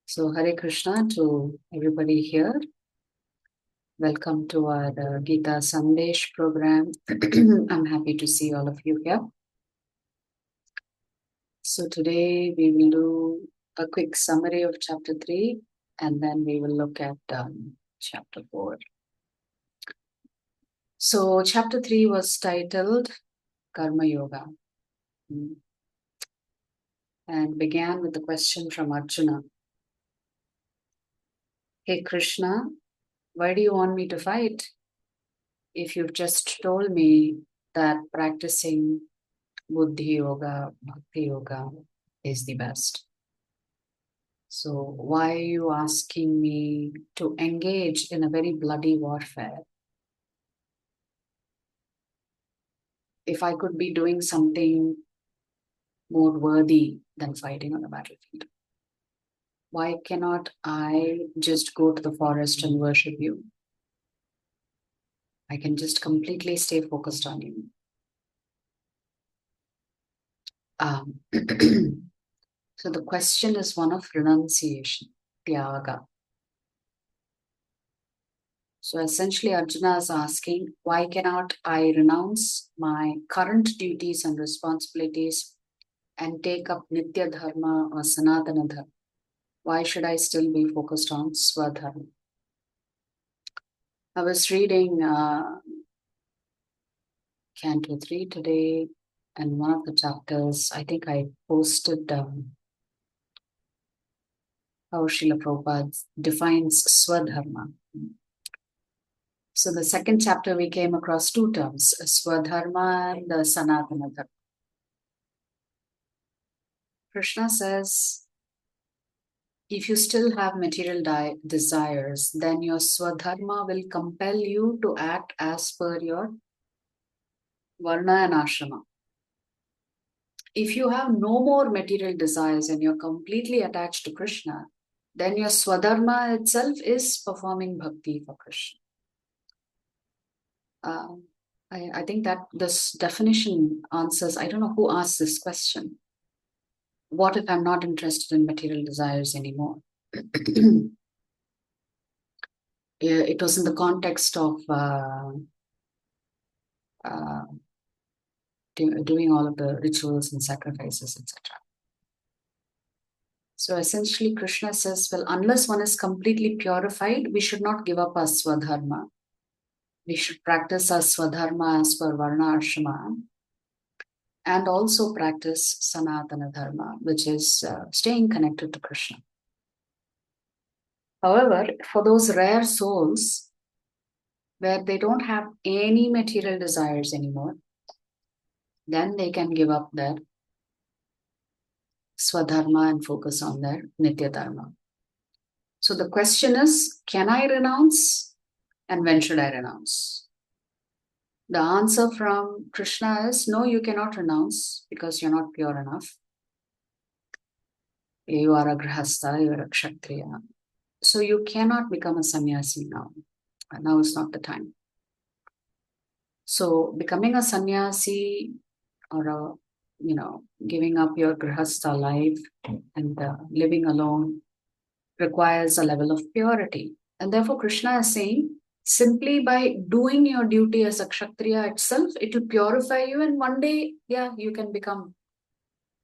So Hare Krishna to everybody here. Welcome to our Gita Sandesh program. I'm happy to see all of you here. So today we will do a quick summary of chapter 3 and then we will look at chapter 4. So chapter 3 was titled Karma Yoga and began with a question from Arjuna. Hey Krishna, why do you want me to fight if you've just told me that practicing Buddhi Yoga, Bhakti Yoga is the best? So why are you asking me to engage in a very bloody warfare? If I could be doing something more worthy than fighting on a battlefield, why cannot I just go to the forest and worship you? I can just completely stay focused on you. So the question is one of renunciation, tyaga. So essentially Arjuna is asking, why cannot I renounce my current duties and responsibilities and take up Nitya Dharma or Sanatana Dharma? Why should I still be focused on Swadharma? I was reading Canto 3 today, and one of the chapters, I think I posted how Srila Prabhupada defines Swadharma. So the second chapter we came across two terms, Swadharma and Sanatana Dharma. Krishna says, if you still have material desires, then your Swadharma will compel you to act as per your Varna and Ashrama. If you have no more material desires and you're completely attached to Krishna, then your Swadharma itself is performing bhakti for Krishna. I think that this definition answers, I don't know who asked this question. What if I'm not interested in material desires anymore? It was in the context of doing all of the rituals and sacrifices, etc. So essentially, Krishna says, well, unless one is completely purified, we should not give up our Swadharma. We should practice our Swadharma as per Varna Ashrama and also practice Sanatana Dharma, which is staying connected to Krishna. However, for those rare souls where they don't have any material desires anymore, then they can give up their Swadharma and focus on their Nitya Dharma. So the question is, can I renounce and when should I renounce? The answer from Krishna is, no, you cannot renounce because you're not pure enough. You are a grihastha, you are a kshatriya. So you cannot become a sannyasi now. Now is not the time. So becoming a sannyasi or giving up your grihastha life and living alone requires a level of purity. And therefore Krishna is saying, simply by doing your duty as a kshatriya itself, it will purify you and one day, you can become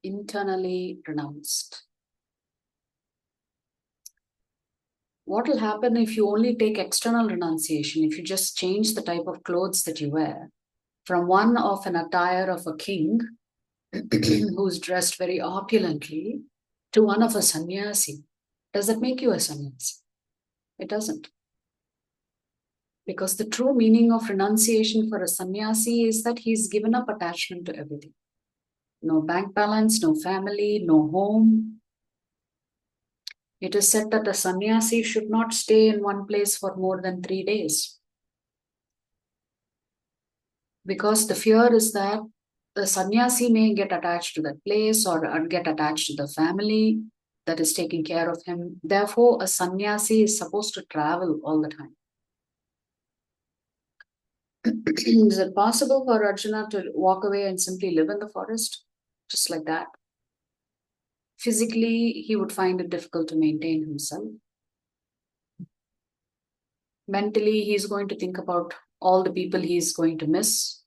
internally renounced. What will happen if you only take external renunciation, if you just change the type of clothes that you wear from one of an attire of a king who's dressed very opulently to one of a sannyasi? Does that make you a sannyasi? It doesn't. Because the true meaning of renunciation for a sannyasi is that he's given up attachment to everything. No bank balance, no family, no home. It is said that a sannyasi should not stay in one place for more than 3 days. Because the fear is that the sannyasi may get attached to that place or get attached to the family that is taking care of him. Therefore, a sannyasi is supposed to travel all the time. Is it possible for Arjuna to walk away and simply live in the forest? Just like that? Physically, he would find it difficult to maintain himself. Mentally, he's going to think about all the people he's going to miss.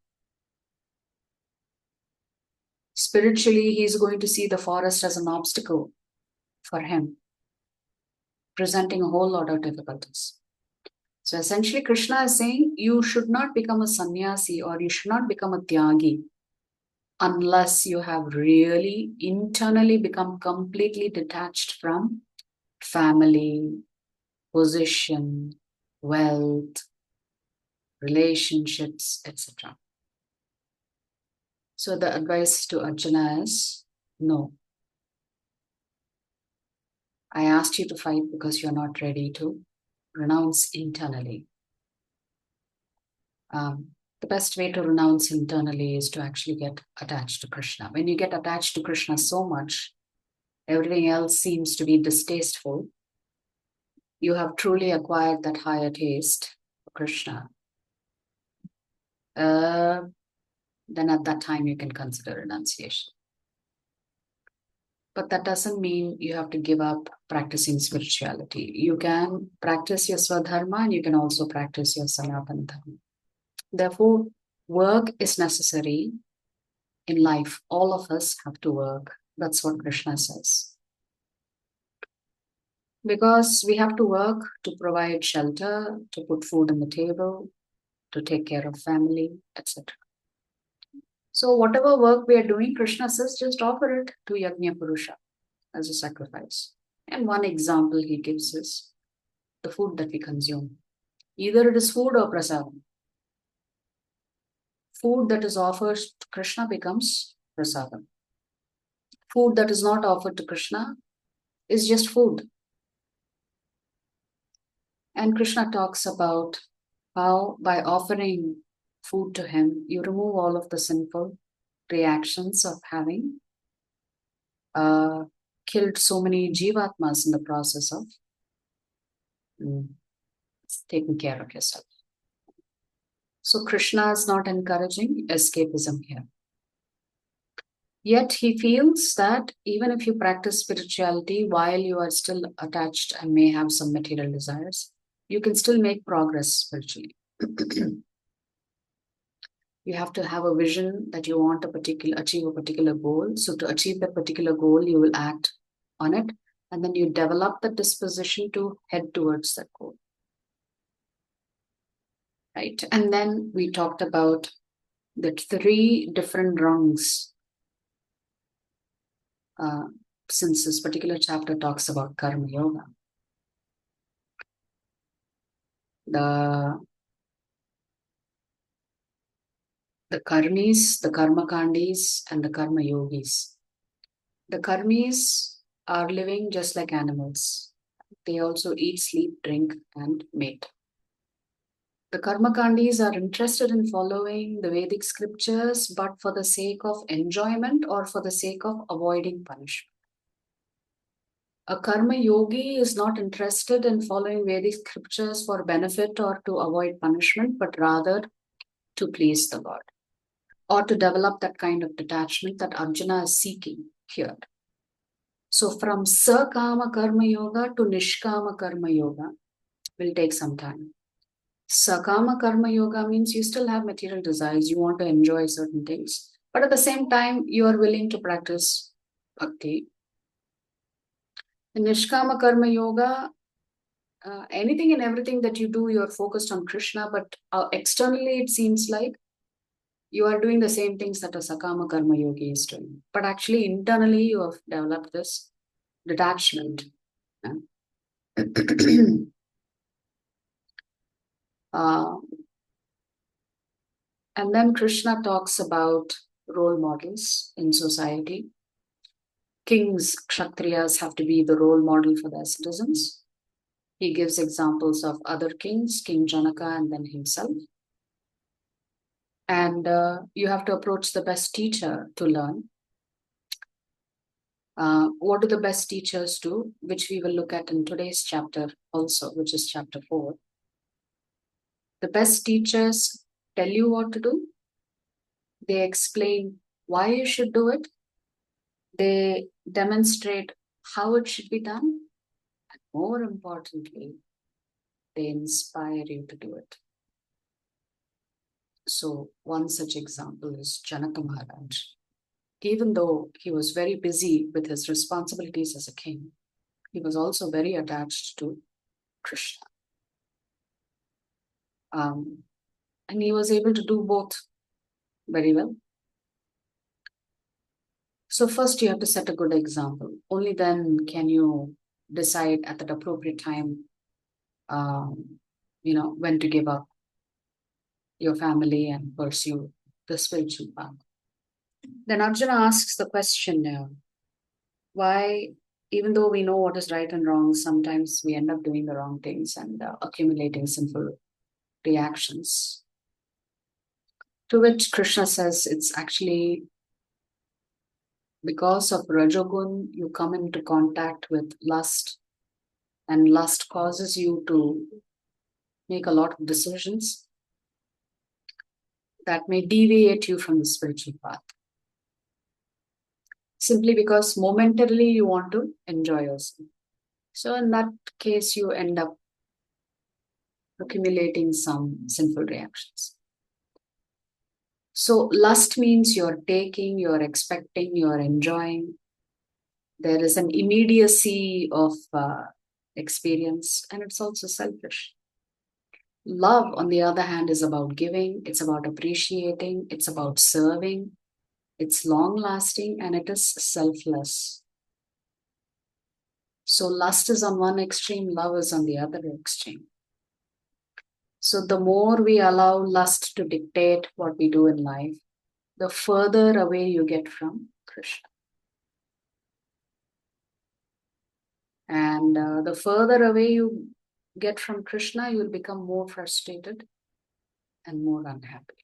Spiritually, he's going to see the forest as an obstacle for him, presenting a whole lot of difficulties. So essentially, Krishna is saying you should not become a sannyasi or you should not become a tyagi unless you have really internally become completely detached from family, position, wealth, relationships, etc. So the advice to Arjuna is no. I asked you to fight because you're not ready to renounce internally. The best way to renounce internally is to actually get attached to Krishna. When you get attached to Krishna so much, everything else seems to be distasteful. You have truly acquired that higher taste for Krishna. Then at that time you can consider renunciation. But that doesn't mean you have to give up practicing spirituality. You can practice your Swadharma and you can also practice your Sanatana Dharma. Therefore, work is necessary in life. All of us have to work. That's what Krishna says. Because we have to work to provide shelter, to put food on the table, to take care of family, etc. So whatever work we are doing, Krishna says, just offer it to Yajna Purusha as a sacrifice. And one example he gives is the food that we consume. Either it is food or prasadam. Food that is offered to Krishna becomes prasadam. Food that is not offered to Krishna is just food. And Krishna talks about how by offering food to him, you remove all of the sinful reactions of having killed so many jivatmas in the process of taking care of yourself. So Krishna is not encouraging escapism here. Yet he feels that even if you practice spirituality while you are still attached and may have some material desires, you can still make progress spiritually. You have to have a vision that you want achieve a particular goal. So to achieve that particular goal, you will act on it, and then you develop the disposition to head towards that goal. Right? And then we talked about the 3 different rungs. Since this particular chapter talks about karma yoga, the karmis, the karma kandis, and the karma yogis. The karmis are living just like animals. They also eat, sleep, drink, and mate. The karma kandis are interested in following the Vedic scriptures, but for the sake of enjoyment or for the sake of avoiding punishment. A karma yogi is not interested in following Vedic scriptures for benefit or to avoid punishment, but rather to please the Lord or to develop that kind of detachment that Arjuna is seeking here. So from Sakama Karma Yoga to Nishkama Karma Yoga will take some time. Sakama Karma Yoga means you still have material desires, you want to enjoy certain things, but at the same time, you are willing to practice bhakti. In Nishkama Karma Yoga, anything and everything that you do, you're focused on Krishna, but externally it seems like you are doing the same things that a Sakama Karma Yogi is doing. But actually, internally, you have developed this detachment. And then Krishna talks about role models in society. Kings, Kshatriyas have to be the role model for their citizens. He gives examples of other kings, King Janaka and then himself. And you have to approach the best teacher to learn. What do the best teachers do? Which we will look at in today's chapter also, which is chapter 4. The best teachers tell you what to do. They explain why you should do it. They demonstrate how it should be done, and more importantly, they inspire you to do it. So one such example is Janaka Maharaj. Even though he was very busy with his responsibilities as a king, he was also very attached to Krishna. And he was able to do both very well. So first you have to set a good example. Only then can you decide at that appropriate time, when to give up your family and pursue the spiritual path. Then Arjuna asks the question now, why, even though we know what is right and wrong, sometimes we end up doing the wrong things and accumulating sinful reactions. To which Krishna says it's actually because of Rajogun, you come into contact with lust, and lust causes you to make a lot of decisions that may deviate you from the spiritual path. Simply because momentarily you want to enjoy yourself. So in that case, you end up accumulating some sinful reactions. So lust means you're taking, you're expecting, you're enjoying. There is an immediacy of experience, and it's also selfish. Love, on the other hand, is about giving, it's about appreciating, it's about serving, it's long-lasting, and it is selfless. So lust is on one extreme, love is on the other extreme. So the more we allow lust to dictate what we do in life, the further away you get from Krishna. And the further away you get from Krishna, you will become more frustrated and more unhappy.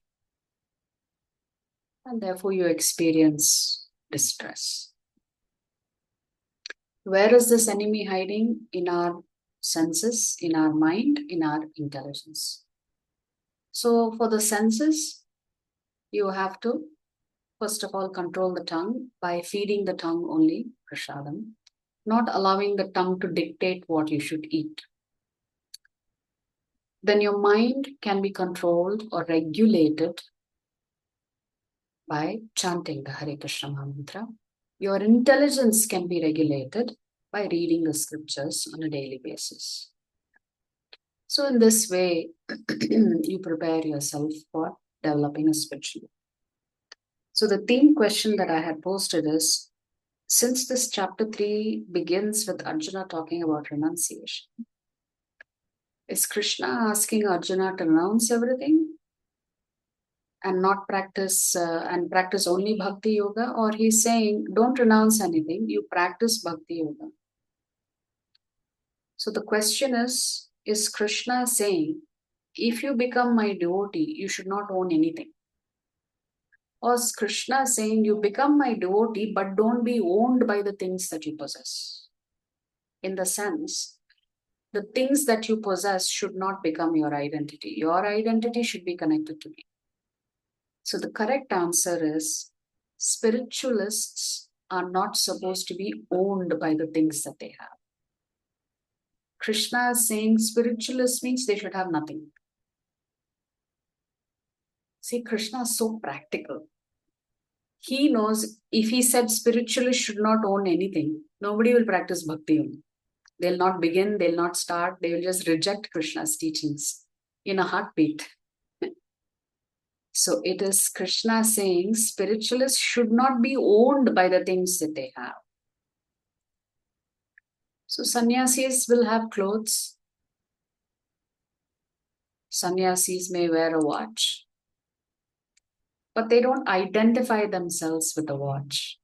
And therefore you experience distress. Where is this enemy hiding? In our senses, in our mind, in our intelligence. So for the senses, you have to, first of all, control the tongue by feeding the tongue only prasadam, not allowing the tongue to dictate what you should eat. Then your mind can be controlled or regulated by chanting the Hare Krishna Mahamantra. Your intelligence can be regulated by reading the scriptures on a daily basis. So in this way, you prepare yourself for developing a spiritual. So the theme question that I had posted is, since this chapter 3 begins with Arjuna talking about renunciation, is Krishna asking Arjuna to renounce everything and not practice and practice only bhakti yoga, or he's saying don't renounce anything, you practice bhakti yoga? So the question is Krishna saying, if you become my devotee, you should not own anything? Or is Krishna saying, you become my devotee, but don't be owned by the things that you possess? In the sense, the things that you possess should not become your identity. Your identity should be connected to me. So the correct answer is, spiritualists are not supposed to be owned by the things that they have. Krishna is saying spiritualist means they should have nothing. See, Krishna is so practical. He knows if he said spiritualists should not own anything, nobody will practice bhakti only. They'll not begin, they'll not start, they will just reject Krishna's teachings in a heartbeat. So it is Krishna saying spiritualists should not be owned by the things that they have. So sannyasis will have clothes. Sannyasis may wear a watch, but they don't identify themselves with the watch.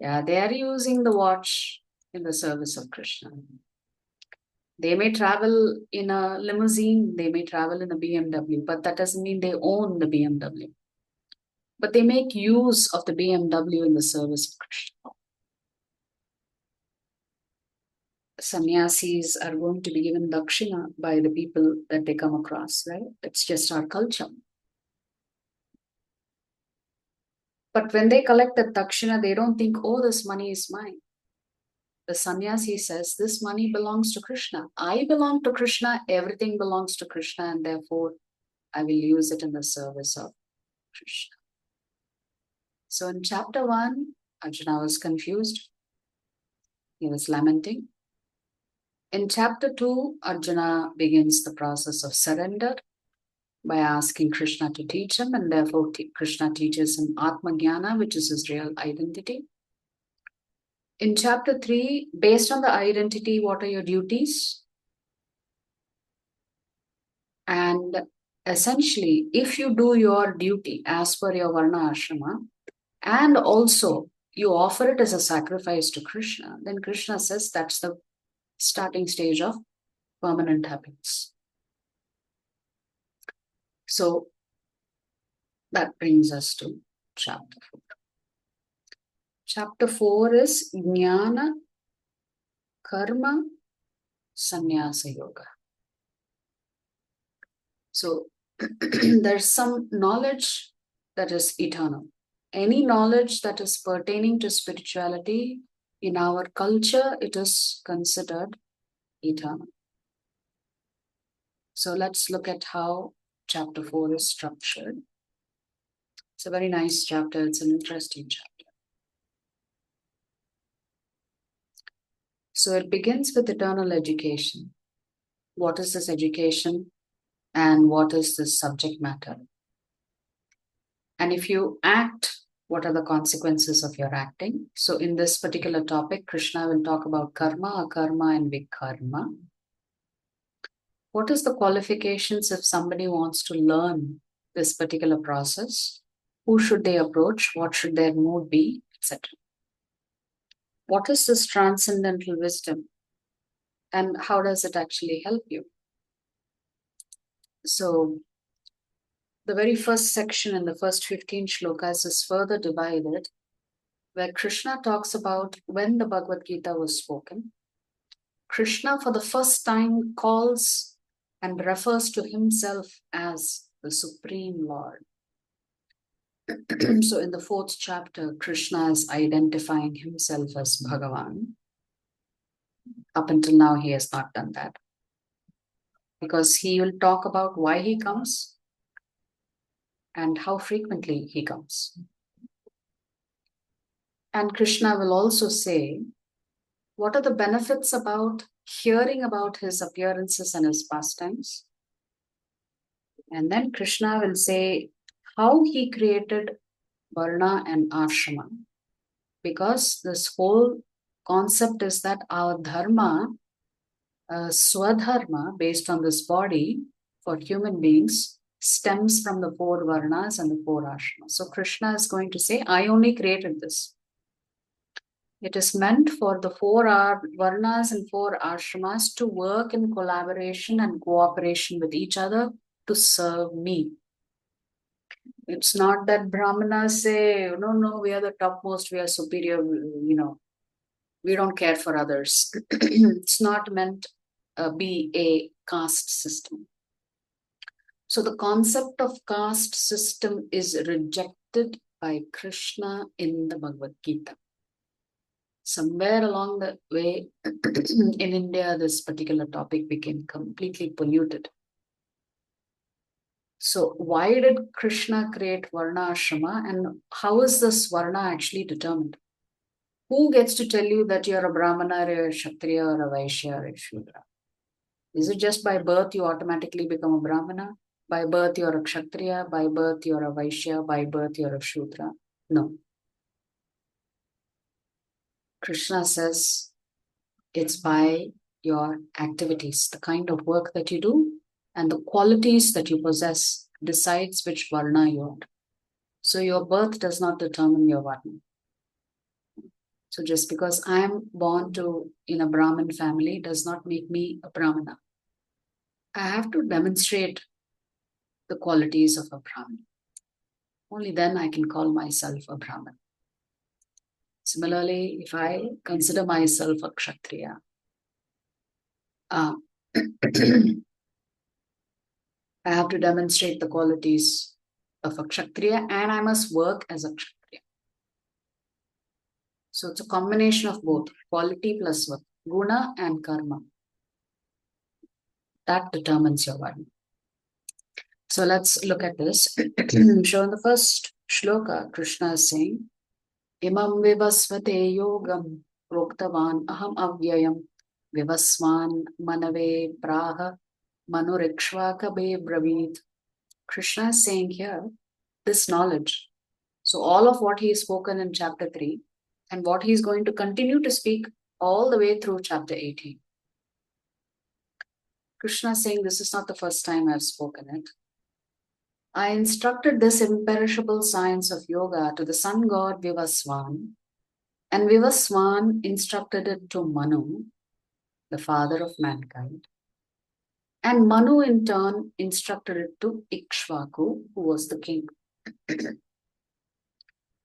Yeah, they are using the watch in the service of Krishna. They may travel in a limousine, they may travel in a BMW, but that doesn't mean they own the BMW. But they make use of the BMW in the service of Krishna. Sannyasis are going to be given dakshina by the people that they come across, right? It's just our culture. But when they collect the dakshina, they don't think, oh, this money is mine. The sannyasi says, this money belongs to Krishna. I belong to Krishna, everything belongs to Krishna, and therefore I will use it in the service of Krishna. So in chapter 1, Arjuna was confused. He was lamenting. In chapter 2, Arjuna begins the process of surrender by asking Krishna to teach him, and therefore Krishna teaches him Atma Jnana, which is his real identity. In chapter 3, based on the identity, what are your duties? And essentially, if you do your duty as per your Varna Ashrama, and also you offer it as a sacrifice to Krishna, then Krishna says that's the starting stage of permanent happiness. So that brings us to chapter 4. Chapter 4 is Jnana, Karma, Sannyasa Yoga. So there's some knowledge that is eternal. Any knowledge that is pertaining to spirituality, in our culture, it is considered eternal. So let's look at how chapter 4 is structured. It's a very nice chapter. It's an interesting chapter. So it begins with eternal education. What is this education? And what is this subject matter? And if you act, what are the consequences of your acting? So in this particular topic, Krishna will talk about karma, akarma, and vikarma. What is the qualifications if somebody wants to learn this particular process? Who should they approach? What should their mood be, etc.? What is this transcendental wisdom? And how does it actually help you? So the very first section in the first 15 shlokas is further divided, where Krishna talks about when the Bhagavad Gita was spoken. Krishna for the first time calls and refers to himself as the Supreme Lord. So in the 4th chapter, Krishna is identifying himself as Bhagavan. Up until now, he has not done that, because he will talk about why he comes and how frequently he comes. And Krishna will also say, what are the benefits about hearing about his appearances and his pastimes? And then Krishna will say how he created Varna and Ashrama. Because this whole concept is that our dharma, swadharma, based on this body for human beings, stems from the 4 Varnas and the 4 Ashramas. So Krishna is going to say, I only created this. It is meant for the 4 Varnas and 4 Ashramas to work in collaboration and cooperation with each other to serve me. It's not that Brahmanas say, no, we are the topmost, we are superior, we don't care for others. It's not meant be a caste system. So the concept of caste system is rejected by Krishna in the Bhagavad Gita. Somewhere along the way, in India, this particular topic became completely polluted. So why did Krishna create Varna Ashrama, and how is this Varna actually determined? Who gets to tell you that you're a Brahmana, or a Kshatriya, or a Vaishya, or a Shudra? Is it just by birth you automatically become a Brahmana? By birth you're a Kshatriya, by birth you're a Vaishya, by birth you're a Shudra? No. Krishna says it's by your activities, the kind of work that you do, and the qualities that you possess decides which Varna you are. So your birth does not determine your Varna. So just because I am born in a Brahmin family does not make me a Brahmana. I have to demonstrate the qualities of a Brahmin. Only then I can call myself a Brahmin. Similarly, if I consider myself a Kshatriya, I have to demonstrate the qualities of a Kshatriya, and I must work as a Kshatriya. So it's a combination of both, quality plus work, guna and karma. That determines your value. So let's look at this. So in the first shloka, Krishna is saying, Imam vivasvate yogam proktavan aham avyayam vivasvan manave praha manurikshvakabe bravid. Krishna is saying here, this knowledge. So all of what he has spoken in chapter 3 and what he is going to continue to speak all the way through chapter 18. Krishna is saying, this is not the first time I've spoken it. I instructed this imperishable science of yoga to the sun god Vivaswan, and Vivaswan instructed it to Manu, the father of mankind. And Manu in turn instructed it to Ikshvaku, who was the king.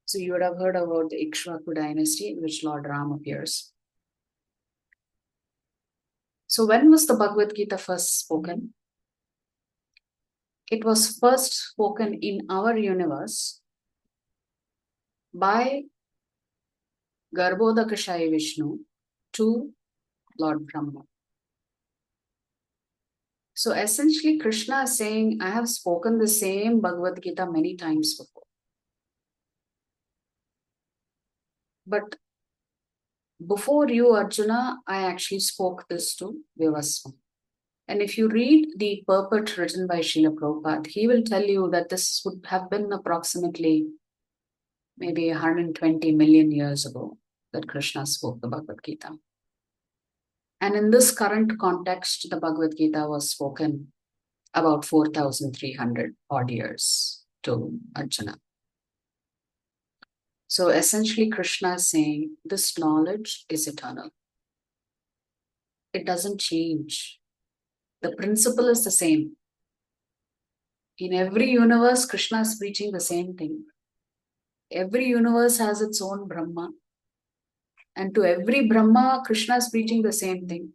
So you would have heard about the Ikshvaku dynasty in which Lord Ram appears. So when was the Bhagavad Gita first spoken? It was first spoken in our universe by Garbhodakashayi Vishnu to Lord Brahma. So essentially Krishna is saying, I have spoken the same Bhagavad Gita many times before. But before you, Arjuna, I actually spoke this to Vivasvan. And if you read the purport written by Srila Prabhupada, he will tell you that this would have been approximately maybe 120 million years ago that Krishna spoke the Bhagavad Gita. And in this current context, the Bhagavad Gita was spoken about 4,300 odd years to Arjuna. So essentially, Krishna is saying this knowledge is eternal. It doesn't change. The principle is the same. In every universe, Krishna is preaching the same thing. Every universe has its own Brahma. And to every Brahma, Krishna is preaching the same thing.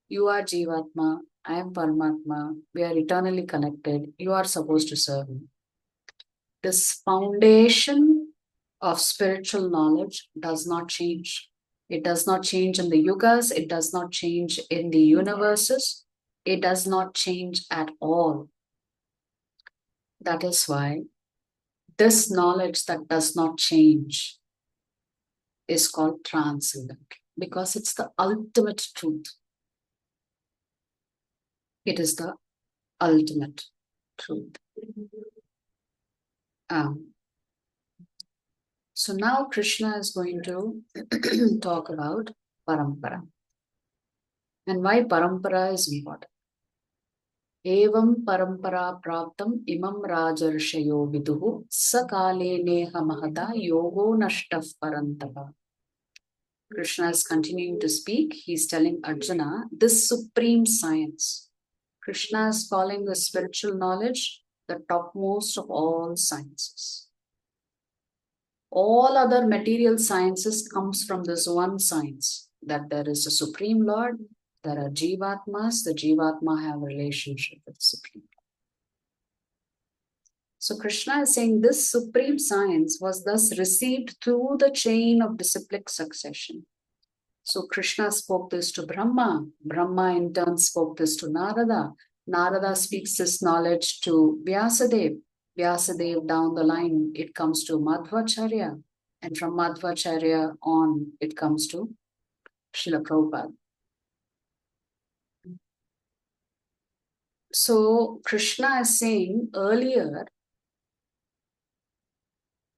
You are Jivatma, I am Paramatma, we are eternally connected, you are supposed to serve me. This foundation of spiritual knowledge does not change. It does not change in the yugas, it does not change in the universes, it does not change at all. That is why this knowledge that does not change is called transcendent, because it's the ultimate truth. It is the ultimate truth. So now Krishna is going to talk about parampara. And why parampara is important. Evam parampara praptam imam rajarshayo viduhu sakale neha mahata yogo nashtaf parantapa. Krishna is continuing to speak. He's telling Arjuna this supreme science. Krishna is calling the spiritual knowledge the topmost of all sciences. All other material sciences comes from this one science, that there is a Supreme Lord, there are Jivatmas, the Jivatma have a relationship with the Supreme Lord. So Krishna is saying this supreme science was thus received through the chain of disciplic succession. So Krishna spoke this to Brahma, Brahma in turn spoke this to Narada, Narada speaks this knowledge to Vyasadeva, Vyasadeva down the line, it comes to Madhvacharya, and from Madhvacharya on, it comes to Srila Prabhupada. So Krishna is saying earlier,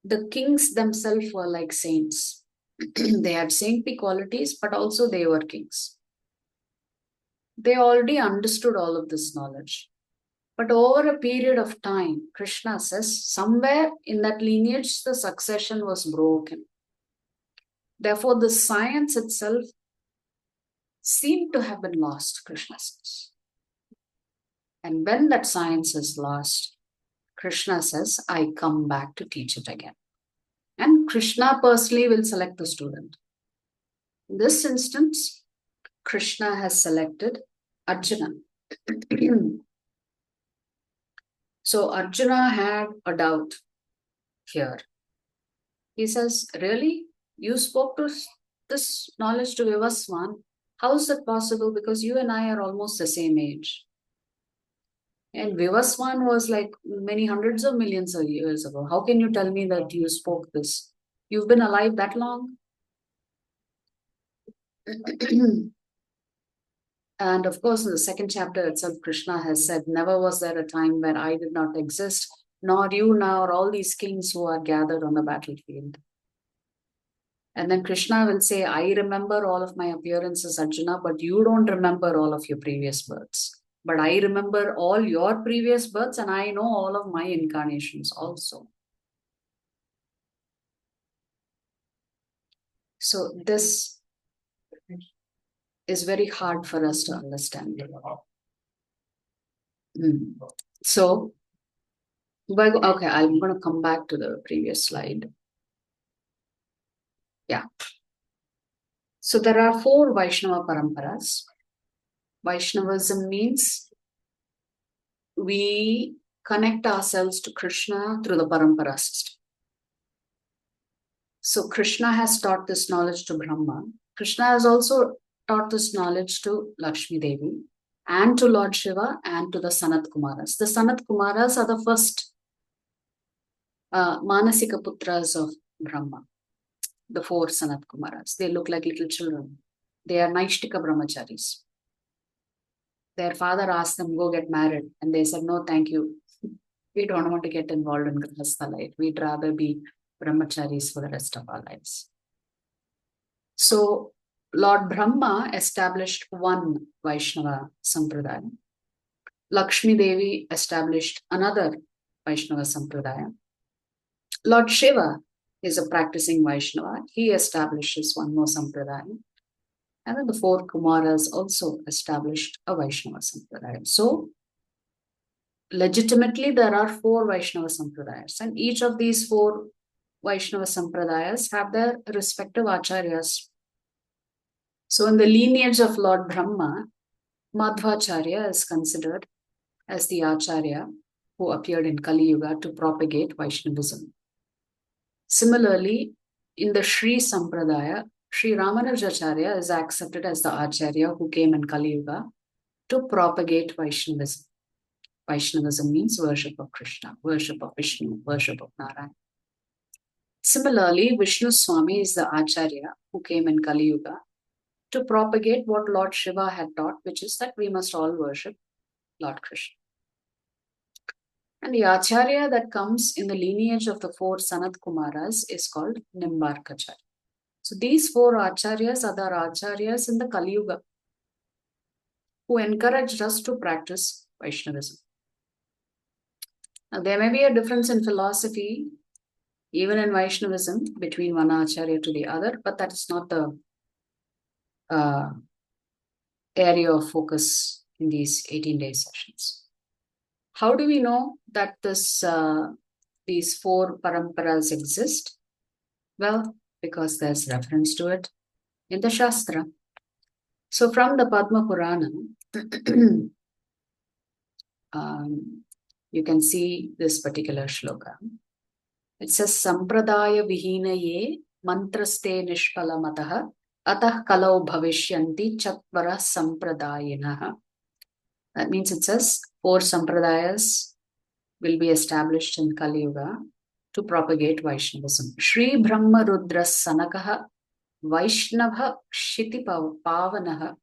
the kings themselves were like saints. They had saintly qualities, but also they were kings. They already understood all of this knowledge. But over a period of time, Krishna says, somewhere in that lineage, the succession was broken. Therefore, the science itself seemed to have been lost, Krishna says. And when that science is lost, Krishna says, I come back to teach it again. And Krishna personally will select the student. In this instance, Krishna has selected Arjuna. So Arjuna had a doubt here. He says, really? You spoke to this knowledge to Vivaswan. How is that possible? Because you and I are almost the same age. And Vivaswan was like many hundreds of millions of years ago. How can you tell me that you spoke this? You've been alive that long? And of course, in the second chapter itself, Krishna has said, never was there a time when I did not exist, nor you, nor all these kings who are gathered on the battlefield. And then Krishna will say, I remember all of my appearances, Arjuna, but you don't remember all of your previous births. But I remember all your previous births, and I know all of my incarnations also. So this is very hard for us to understand. So, okay, I'm going to come back to the previous slide. Yeah. So there are 4 Vaishnava Paramparas. Vaishnavism means we connect ourselves to Krishna through the Parampara system. So Krishna has taught this knowledge to Brahma. Krishna has also taught this knowledge to Lakshmi Devi and to Lord Shiva and to the Sanat Kumaras. The Sanat Kumaras are the first Manasika Putras of Brahma. The 4 Sanat Kumaras. They look like little children. They are Naishtika Brahmacharis. Their father asked them, go get married. And they said, no, thank you. We don't want to get involved in Grihastha life. We'd rather be Brahmacharis for the rest of our lives. So Lord Brahma established one Vaishnava Sampradaya. Lakshmi Devi established another Vaishnava Sampradaya. Lord Shiva is a practicing Vaishnava. He establishes one more Sampradaya. And then the 4 Kumaras also established a Vaishnava Sampradaya. So legitimately, there are 4 Vaishnava Sampradayas, and each of these 4 Vaishnava Sampradayas have their respective acharyas. So in the lineage of Lord Brahma, Madhvacharya is considered as the acharya who appeared in Kali Yuga to propagate Vaishnavism. Similarly, in the Sri Sampradaya, Sri Ramanujacharya is accepted as the acharya who came in Kali Yuga to propagate Vaishnavism. Vaishnavism means worship of Krishna, worship of Vishnu, worship of Narayana. Similarly, Vishnu Swami is the acharya who came in Kali Yuga to propagate what Lord Shiva had taught, which is that we must all worship Lord Krishna. And the acharya that comes in the lineage of the 4 Sanat Kumaras is called Nimbarkacharya. So these 4 acharyas are the acharyas in the Kali Yuga who encouraged us to practice Vaishnavism. Now, there may be a difference in philosophy, even in Vaishnavism, between one acharya to the other, but that is not the area of focus in these 18-day sessions. How do we know that these 4 paramparas exist? Well, because there's reference to it in the Shastra. So from the Padma Purana, you can see this particular shloka. It says, Sampradaya Vihinaye mantraste nishpalamataha atah kalau bhavishyanti chatvara sampradayinaha. That means it says 4 sampradayas will be established in Kali Yuga to propagate Vaishnavism. Shri Brahma Rudra Sanakaha Vaishnava Shiti Pavanaha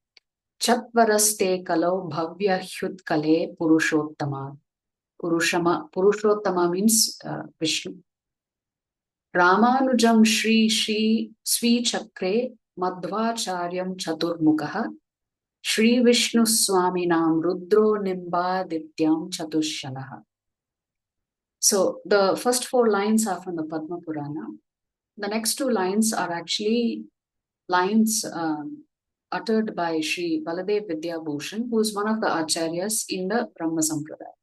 Chatvaraste Kalau Bhavya Hyut Kale Purushottama. Purushottama means Vishnu. Ramanujam Shri Svi Chakre Madhvacharyam Chaturmukha Shri Vishnu Swaminam Rudro Nimbadityam Chatushanaha. So the first 4 lines are from the Padma Purana. The next 2 lines are actually lines uttered by Sri Baladev Vidyabhushan, who is one of the acharyas in the Brahma Sampradaya.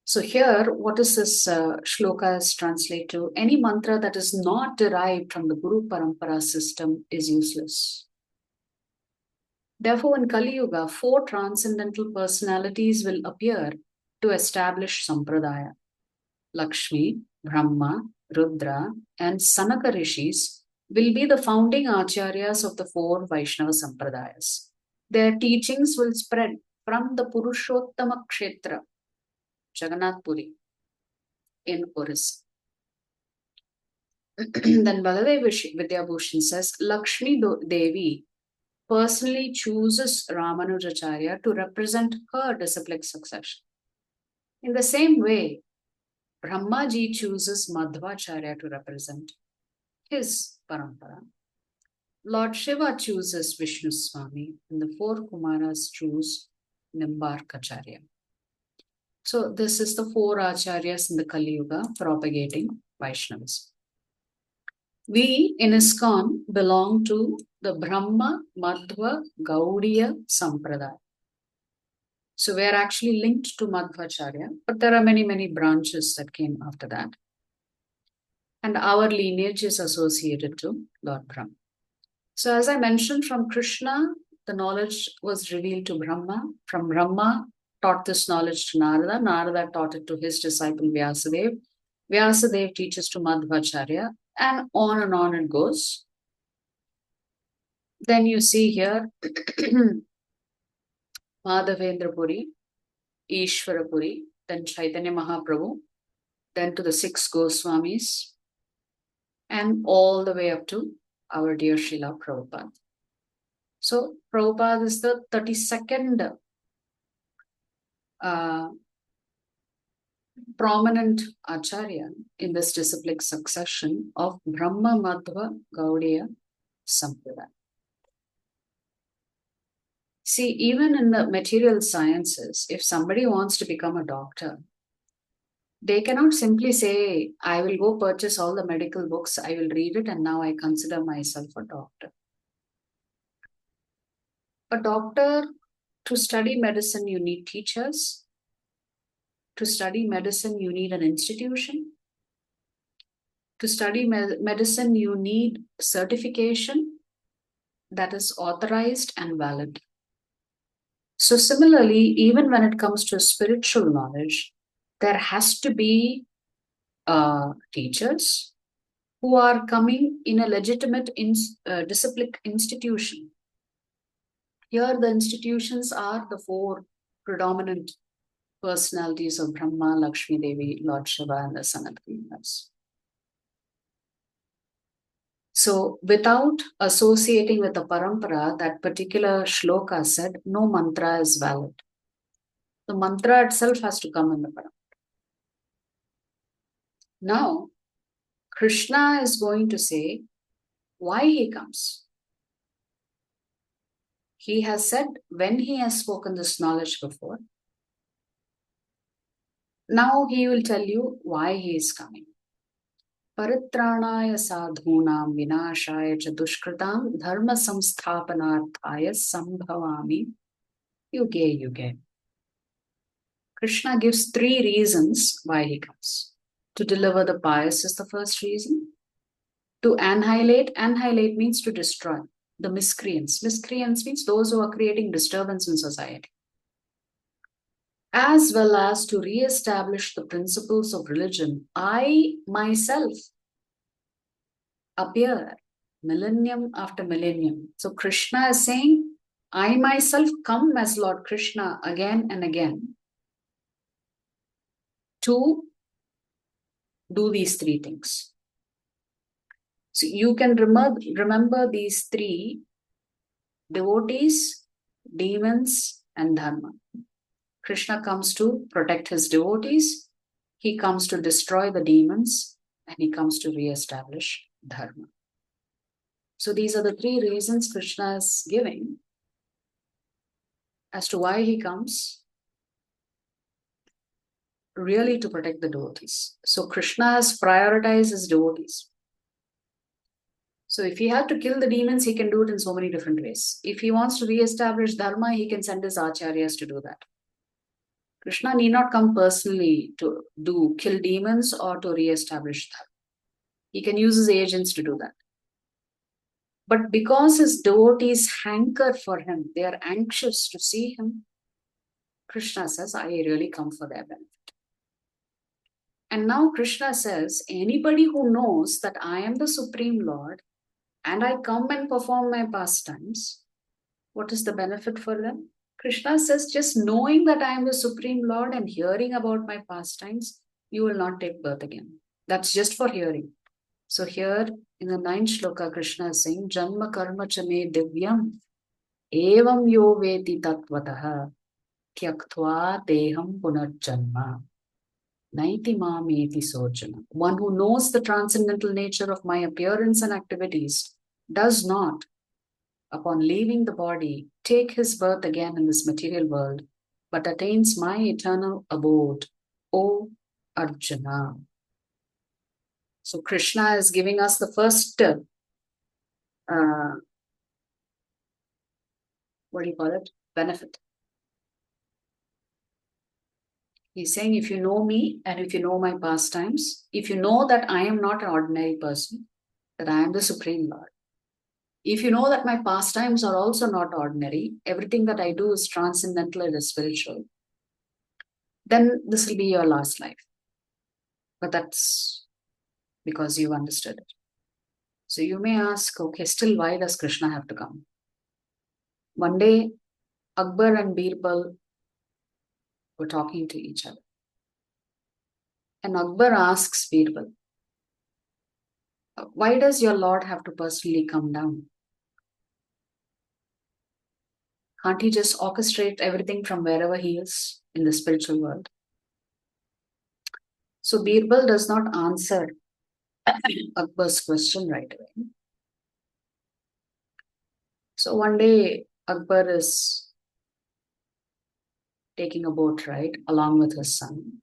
So here, what is this shloka is translated to? Any mantra that is not derived from the Guru Parampara system is useless. Therefore, in Kali Yuga, 4 transcendental personalities will appear to establish Sampradaya. Lakshmi, Brahma, Rudra, and Sanaka Rishis will be the founding acharyas of the four Vaishnava Sampradayas. Their teachings will spread from the Purushottama Kshetra, Jagannath Puri, in Orissa. Then Baladev Vidyabhushan says, Lakshmi Devi personally chooses Ramanujacharya to represent her disciplic succession. In the same way, Brahmaji chooses Madhvacharya to represent his parampara. Lord Shiva chooses Vishnu Swami, and the four Kumaras choose Nimbarkacharya. So this is the four acharyas in the Kali Yuga propagating Vaishnavism. We in ISKCON belong to the Brahma, Madhva, Gaudiya Sampradaya. So we are actually linked to Madhvacharya, but there are many branches that came after that. And our lineage is associated to Lord Brahma. So as I mentioned, from Krishna, the knowledge was revealed to Brahma. From Brahma, taught this knowledge to Narada. Narada taught it to his disciple Vyasadeva. Vyasadeva teaches to Madhvacharya, and on it goes. Then you see here Madhavendra Puri, Ishvara Puri, then Chaitanya Mahaprabhu, then to the 6 Goswamis, and all the way up to our dear Srila Prabhupada. So Prabhupada is the 32nd prominent acharya in this disciplic succession of Brahma Madhva Gaudiya Sampradaya. See, even in the material sciences, if somebody wants to become a doctor, they cannot simply say, I will go purchase all the medical books, I will read it, and now I consider myself a doctor. A doctor, to study medicine, you need teachers. To study medicine, you need an institution. To study medicine, you need certification that is authorized and valid. So similarly, even when it comes to spiritual knowledge, there has to be teachers who are coming in a legitimate disciplic institution. Here the institutions are the four predominant personalities of Brahma, Lakshmi Devi, Lord Shiva, and the Sanat Kumaras. So without associating with the parampara, that particular shloka said, no mantra is valid. The mantra itself has to come in the parampara. Now, Krishna is going to say why he comes. He has said when he has spoken this knowledge before. Now he will tell you why he is coming. Paritranaya sadhunam vinashaya cha dushkritam dharma samsthapanarthaya sambhavami yuge yuge. Krishna gives 3 reasons why he comes. To deliver the pious is the first reason. To annihilate means to destroy the miscreants. Miscreants means those who are creating disturbance in society. As well as to re-establish the principles of religion. I myself appear millennium after millennium. So Krishna is saying, I myself come as Lord Krishna again and again to do these 3 things. So you can remember these 3: devotees, demons, and dharma. Krishna comes to protect his devotees, he comes to destroy the demons, and he comes to re-establish dharma. So these are the 3 reasons Krishna is giving as to why he comes. Really to protect the devotees. So Krishna has prioritized his devotees. So if he had to kill the demons, he can do it in so many different ways. If he wants to re-establish dharma, he can send his acharyas to do that. Krishna need not come personally to kill demons or to re-establish dharma. He can use his agents to do that. But because his devotees hanker for him, they are anxious to see him, Krishna says, I really come for their benefit. And now Krishna says, anybody who knows that I am the Supreme Lord and I come and perform my pastimes, what is the benefit for them? Krishna says, just knowing that I am the Supreme Lord and hearing about my pastimes, you will not take birth again. That's just for hearing. So here in the 9th shloka, Krishna is saying, Janma karma cha me divyam evam yo veti tattvataha tyaktva deham punarjanma naiti mameti sojana. One who knows the transcendental nature of my appearance and activities does not, upon leaving the body, take his birth again in this material world, but attains my eternal abode, O Arjuna. So Krishna is giving us the first, benefit. He's saying, if you know me and if you know my pastimes, if you know that I am not an ordinary person, that I am the Supreme Lord, if you know that my pastimes are also not ordinary, everything that I do is transcendental and is spiritual, then this will be your last life. But that's because you've understood it. So you may ask, okay, still why does Krishna have to come? One day, Akbar and Birbal were talking to each other. And Akbar asks Birbal, why does your Lord have to personally come down? Can't he just orchestrate everything from wherever he is in the spiritual world? So Birbal does not answer Akbar's question right away. So one day, Akbar is taking a boat ride along with his son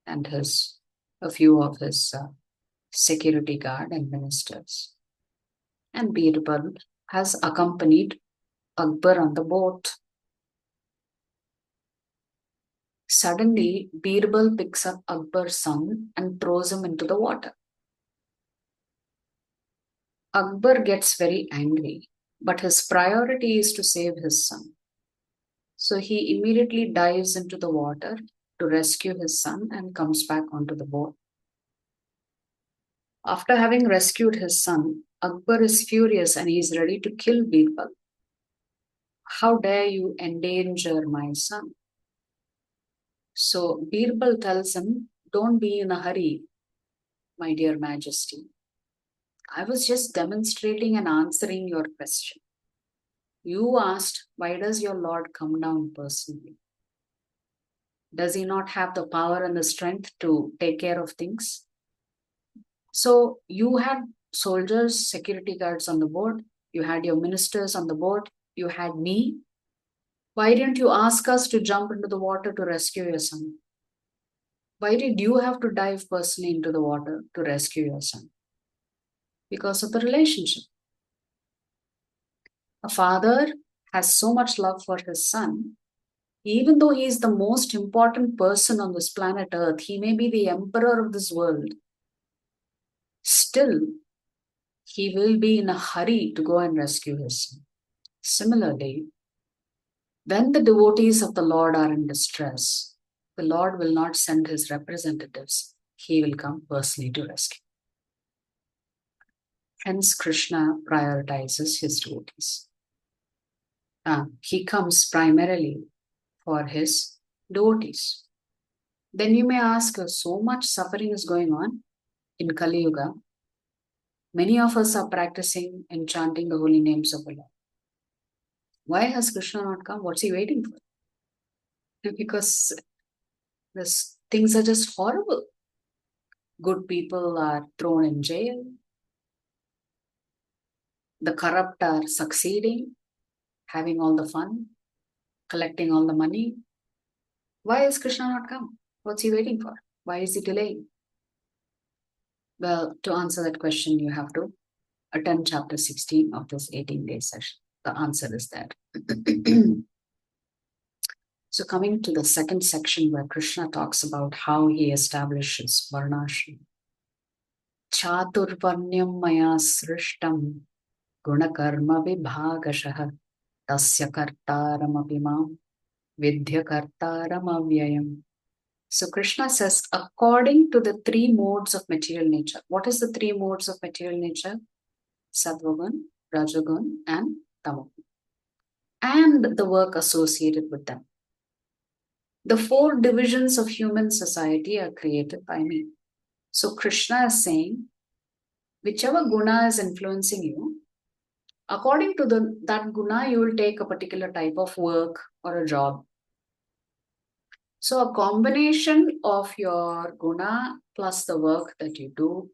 and a few of his security guard and ministers. And Birbal has accompanied Akbar on the boat. Suddenly, Birbal picks up Akbar's son and throws him into the water. Akbar gets very angry, but his priority is to save his son. So he immediately dives into the water to rescue his son and comes back onto the boat. After having rescued his son, Akbar is furious and he is ready to kill Birbal. How dare you endanger my son? So Birbal tells him, don't be in a hurry, my dear majesty. I was just demonstrating and answering your question. You asked, why does your Lord come down personally? Does he not have the power and the strength to take care of things? So you had soldiers, security guards on the boat, you had your ministers on the boat, you had me. Why didn't you ask us to jump into the water to rescue your son? Why did you have to dive personally into the water to rescue your son? Because of the relationship. A father has so much love for his son. Even though he is the most important person on this planet Earth, he may be the emperor of this world. Still, he will be in a hurry to go and rescue his son. Similarly, when the devotees of the Lord are in distress, the Lord will not send his representatives. He will come personally to rescue. Hence, Krishna prioritizes his devotees. He comes primarily for his devotees. Then you may ask, so much suffering is going on in Kali Yuga. Many of us are practicing and chanting the holy names of Allah. Why has Krishna not come? What's he waiting for? Because things are just horrible. Good people are thrown in jail. The corrupt are succeeding, having all the fun, collecting all the money. Why has Krishna not come? What's he waiting for? Why is he delaying? Well, to answer that question, you have to attend chapter 16 of this 18-day session. The answer is that. So coming to the second section where Krishna talks about how he establishes varnashram. Chaturvarnyam maya srishtam gunakarma vibhagashah tasya kartaram apimam vidya kartaram avyayam So Krishna says, according to the three modes of material nature. What is the three modes of material nature? Sattvagun, Rajagun, and Tamagun. And the work associated with them. The four divisions of human society are created by me. So Krishna is saying, whichever guna is influencing you, according to that guna, you will take a particular type of work or a job. So a combination of your guna plus the work that you do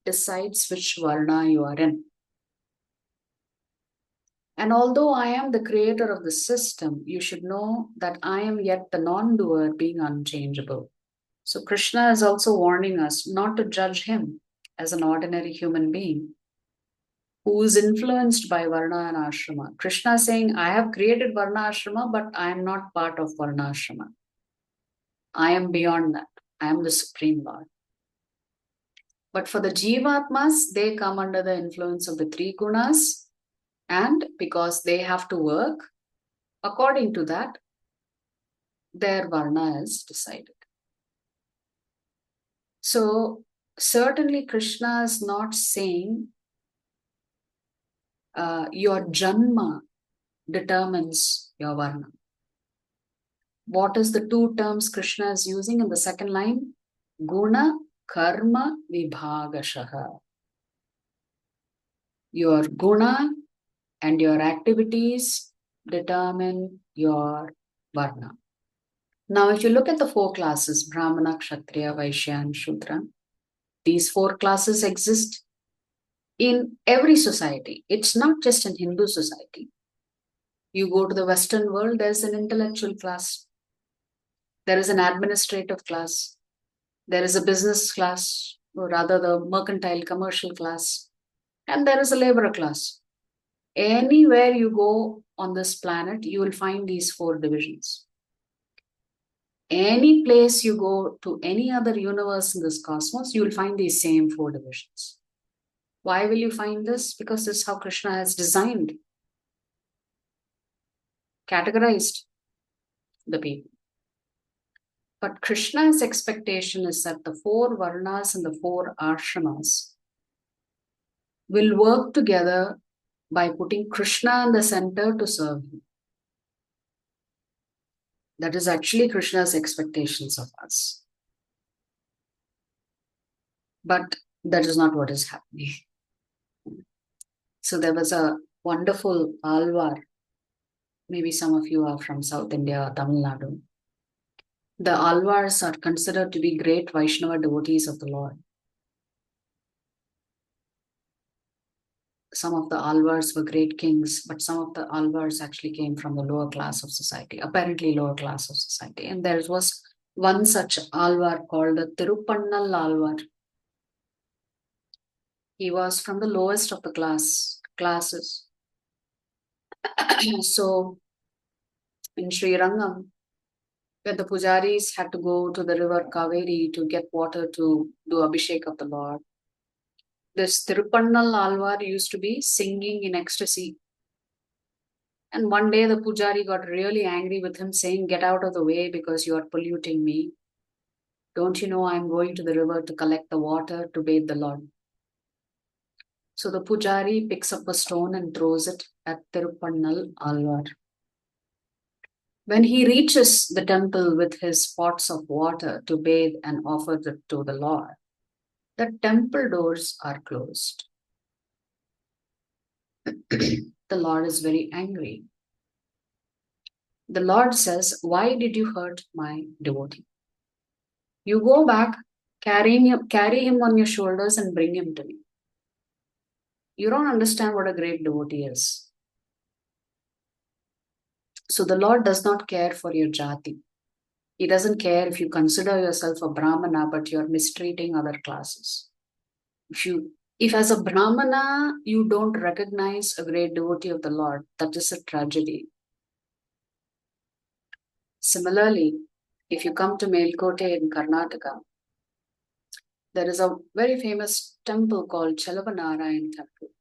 decides which varna you are in. And although I am the creator of the system, you should know that I am yet the non-doer, being unchangeable. So Krishna is also warning us not to judge him as an ordinary human being who is influenced by varna and ashrama. Krishna is saying, I have created varna ashrama, but I am not part of varna ashrama. I am beyond that. I am the Supreme Lord. But for the jivatmas, they come under the influence of the three gunas, and because they have to work, according to that, their varna is decided. So certainly Krishna is not saying your janma determines your varna. What is the two terms Krishna is using in the second line? Guna karma vibhagashaha. Your guna and your activities determine your varna. Now, if you look at the four classes, Brahmana, Kshatriya, Vaishya, and Shudra, these four classes exist in every society. It's not just in Hindu society. You go to the Western world, there's an intellectual class. There is an administrative class. There is a business class, or rather the mercantile commercial class. And there is a labor class. Anywhere you go on this planet, you will find these four divisions. Any place you go to, any other universe in this cosmos, you will find these same four divisions. Why will you find this? Because this is how Krishna has designed, categorized the people. But Krishna's expectation is that the four varnas and the four ashramas will work together by putting Krishna in the center to serve him. That is actually Krishna's expectations of us. But that is not what is happening. So there was a wonderful alvar. Maybe some of you are from South India, Tamil Nadu. The alvars are considered to be great Vaishnava devotees of the Lord. Some of the alvars were great kings, but some of the alvars actually came from the lower class of society, apparently lower class of society. And there was one such alvar called the Tirupannal alvar. He was from the lowest of the classes. So in Sri Rangam, when the pujaris had to go to the river Kaveri to get water to do Abhishek of the Lord, this Tirupannal alvar used to be singing in ecstasy. And one day the pujari got really angry with him, saying, "Get out of the way because you are polluting me. Don't you know I'm going to the river to collect the water to bathe the Lord?" So the pujari picks up a stone and throws it at Tirupannal alvar. When he reaches the temple with his pots of water to bathe and offer it to the Lord, the temple doors are closed. The Lord is very angry. The Lord says, "Why did you hurt my devotee? You go back, carry him on your shoulders and bring him to me." You don't understand what a great devotee is. So the Lord does not care for your jati. He doesn't care if you consider yourself a Brahmana, but you're mistreating other classes. If as a Brahmana, you don't recognize a great devotee of the Lord, that is a tragedy. Similarly, if you come to Melkote in Karnataka, there is a very famous temple called Chalavanarayan Temple.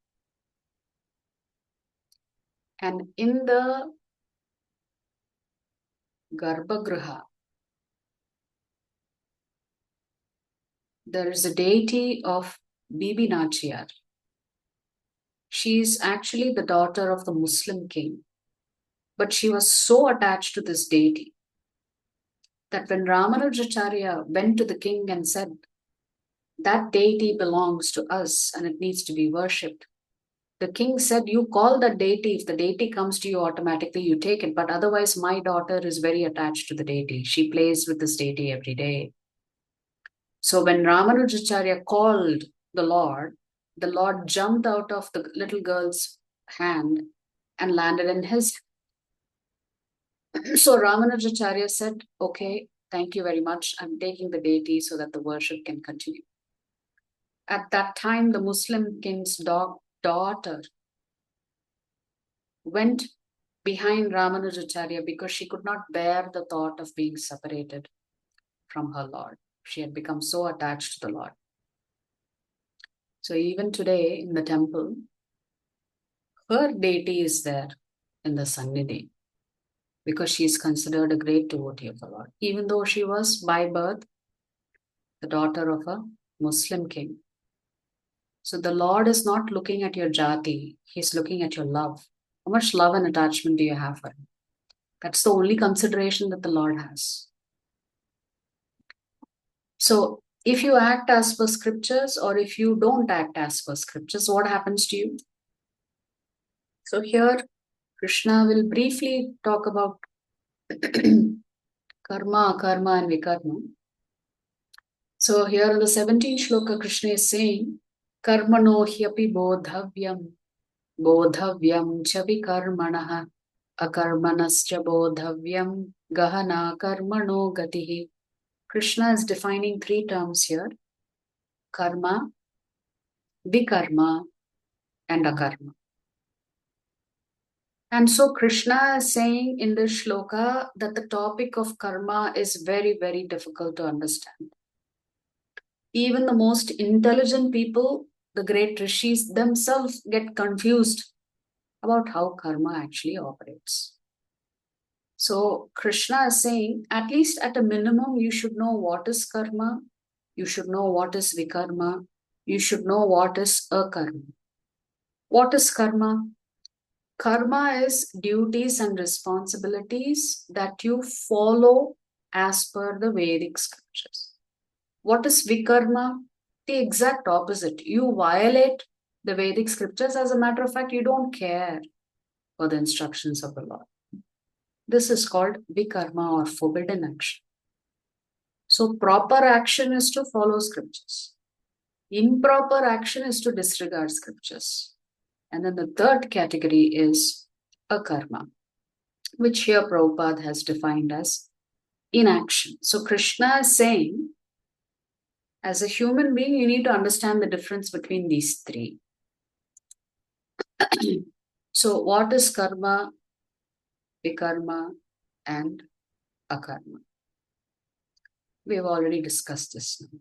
And in the Garbhagriha, there is a deity of Bibi Nachiyar. She is actually the daughter of the Muslim king, but she was so attached to this deity that when Ramanujacharya went to the king and said, that deity belongs to us and it needs to be worshipped, the king said, you call that deity. If the deity comes to you automatically, you take it. But otherwise, my daughter is very attached to the deity. She plays with this deity every day. So when Ramanujacharya called the Lord jumped out of the little girl's hand and landed in his. So Ramanujacharya said, okay, thank you very much. I'm taking the deity so that the worship can continue. At that time, the Muslim king's daughter went behind Ramanujacharya because she could not bear the thought of being separated from her Lord. She had become so attached to the Lord. So even today in the temple, her deity is there in the Sannidhi because she is considered a great devotee of the Lord, even though she was by birth the daughter of a Muslim king. So the Lord is not looking at your jati, He's looking at your love. How much love and attachment do you have for Him? That's the only consideration that the Lord has. So if you act as per scriptures or if you don't act as per scriptures, what happens to you? So here Krishna will briefly talk about karma, akarma and vikarma. So here in the 17th shloka, Krishna is saying, karmano hyapi bodhavyam cha vikarmanaha, akarmanascha bodhavyam gahana karmano gatihi. Krishna is defining three terms here, karma, vikarma and akarma. And so Krishna is saying in this shloka that the topic of karma is very, very difficult to understand. Even the most intelligent people, the great rishis themselves get confused about how karma actually operates. So Krishna is saying, at least at a minimum, you should know what is karma, you should know what is vikarma, you should know what is akarma. What is karma? Karma is duties and responsibilities that you follow as per the Vedic scriptures. What is vikarma? The exact opposite. You violate the Vedic scriptures. As a matter of fact, you don't care for the instructions of the Lord. This is called vikarma or forbidden action. So proper action is to follow scriptures. Improper action is to disregard scriptures. And then the third category is akarma, which here Prabhupada has defined as inaction. So Krishna is saying, as a human being, you need to understand the difference between these three. So what is karma, vikarma, and akarma? We have already discussed this now.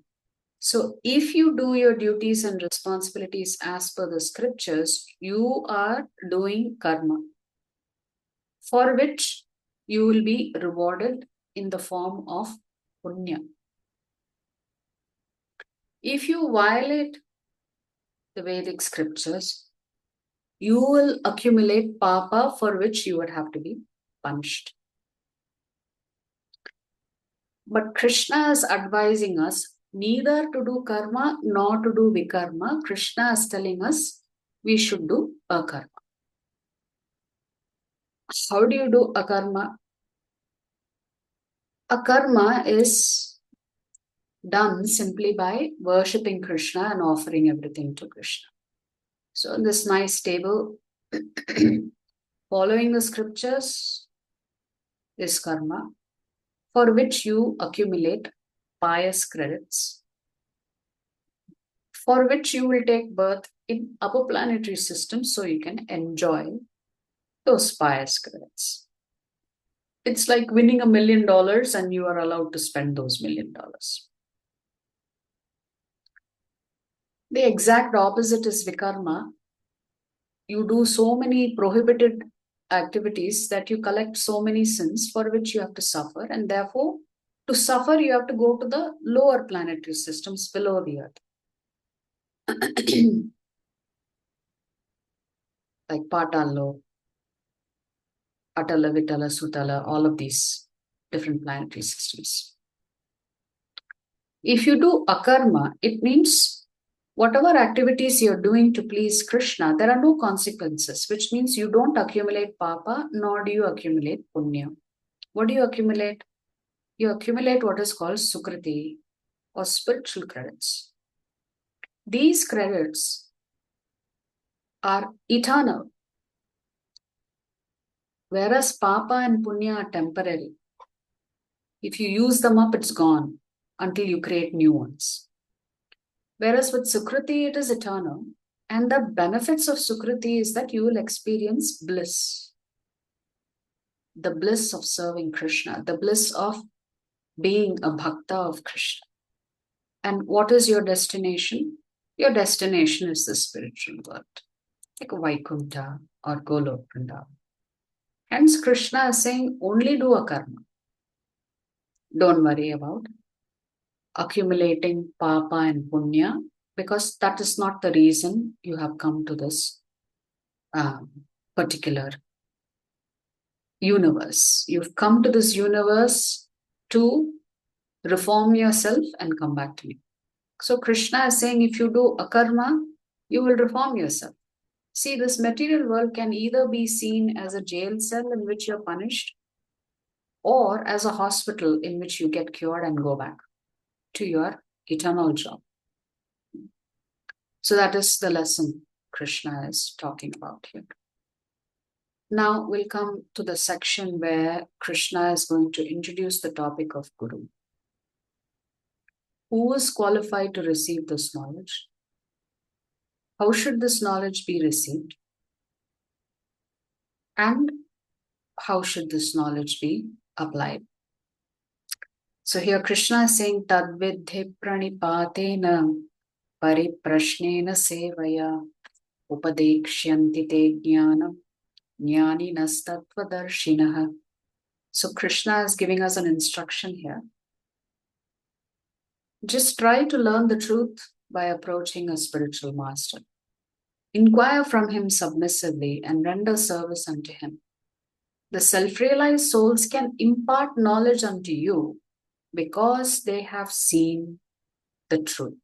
So if you do your duties and responsibilities as per the scriptures, you are doing karma, for which you will be rewarded in the form of punya. If you violate the Vedic scriptures, you will accumulate papa, for which you would have to be punished. But Krishna is advising us neither to do karma nor to do vikarma. Krishna is telling us we should do akarma. How do you do akarma? Akarma is done simply by worshipping Krishna and offering everything to Krishna. So in this nice table, following the scriptures is karma, for which you accumulate pious credits, for which you will take birth in upper planetary systems so you can enjoy those pious credits. It's like winning $1 million and you are allowed to spend those $1 million. The exact opposite is vikarma. You do so many prohibited activities that you collect so many sins for which you have to suffer, and therefore To suffer, you have to go to the lower planetary systems below the earth. Like Patalo, Atala, Vitala, Sutala, all of these different planetary systems. If you do akarma, it means whatever activities you're doing to please Krishna, there are no consequences, which means you don't accumulate papa, nor do you accumulate punya. What do you accumulate? You accumulate what is called sukriti, or spiritual credits. These credits are eternal, whereas papa and punya are temporary. If you use them up, it's gone until you create new ones. Whereas with Sukriti, it is eternal. And the benefits of Sukriti is that you will experience bliss. The bliss of serving Krishna, the bliss of being a bhakta of Krishna. And what is your destination? Your destination is the spiritual world, like Vaikuntha or Golok Vrindavan. Hence, Krishna is saying, only do a karma. Don't worry about accumulating papa and punya, because that is not the reason you have come to this particular universe. You've come to this universe to reform yourself and come back to me. So Krishna is saying, if you do akarma, you will reform yourself. See, this material world can either be seen as a jail cell in which you're punished, or as a hospital in which you get cured and go back to your eternal job. So that is the lesson Krishna is talking about here. Now we'll come to the section where Krishna is going to introduce the topic of Guru. Who is qualified to receive this knowledge? How should this knowledge be received? And how should this knowledge be applied? So here Krishna is saying, Tadvidhi pranipatena pariprashnena sevaya upadekshyanti te jnanam jnaninas tattvadarshinaha. So Krishna is giving us an instruction here. Just try to learn the truth by approaching a spiritual master. Inquire from him submissively and render service unto him. The self-realized souls can impart knowledge unto you because they have seen the truth.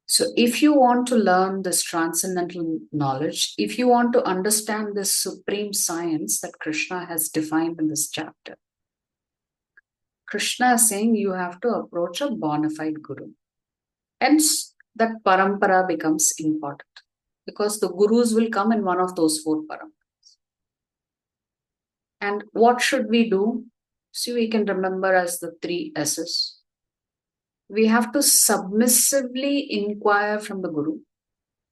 So if you want to learn this transcendental knowledge, if you want to understand this supreme science that Krishna has defined in this chapter, Krishna is saying you have to approach a bona fide guru. Hence, that parampara becomes important, because the gurus will come in one of those 4 paramparas. And what should we do? See, we can remember as the 3 S's. We have to submissively inquire from the guru.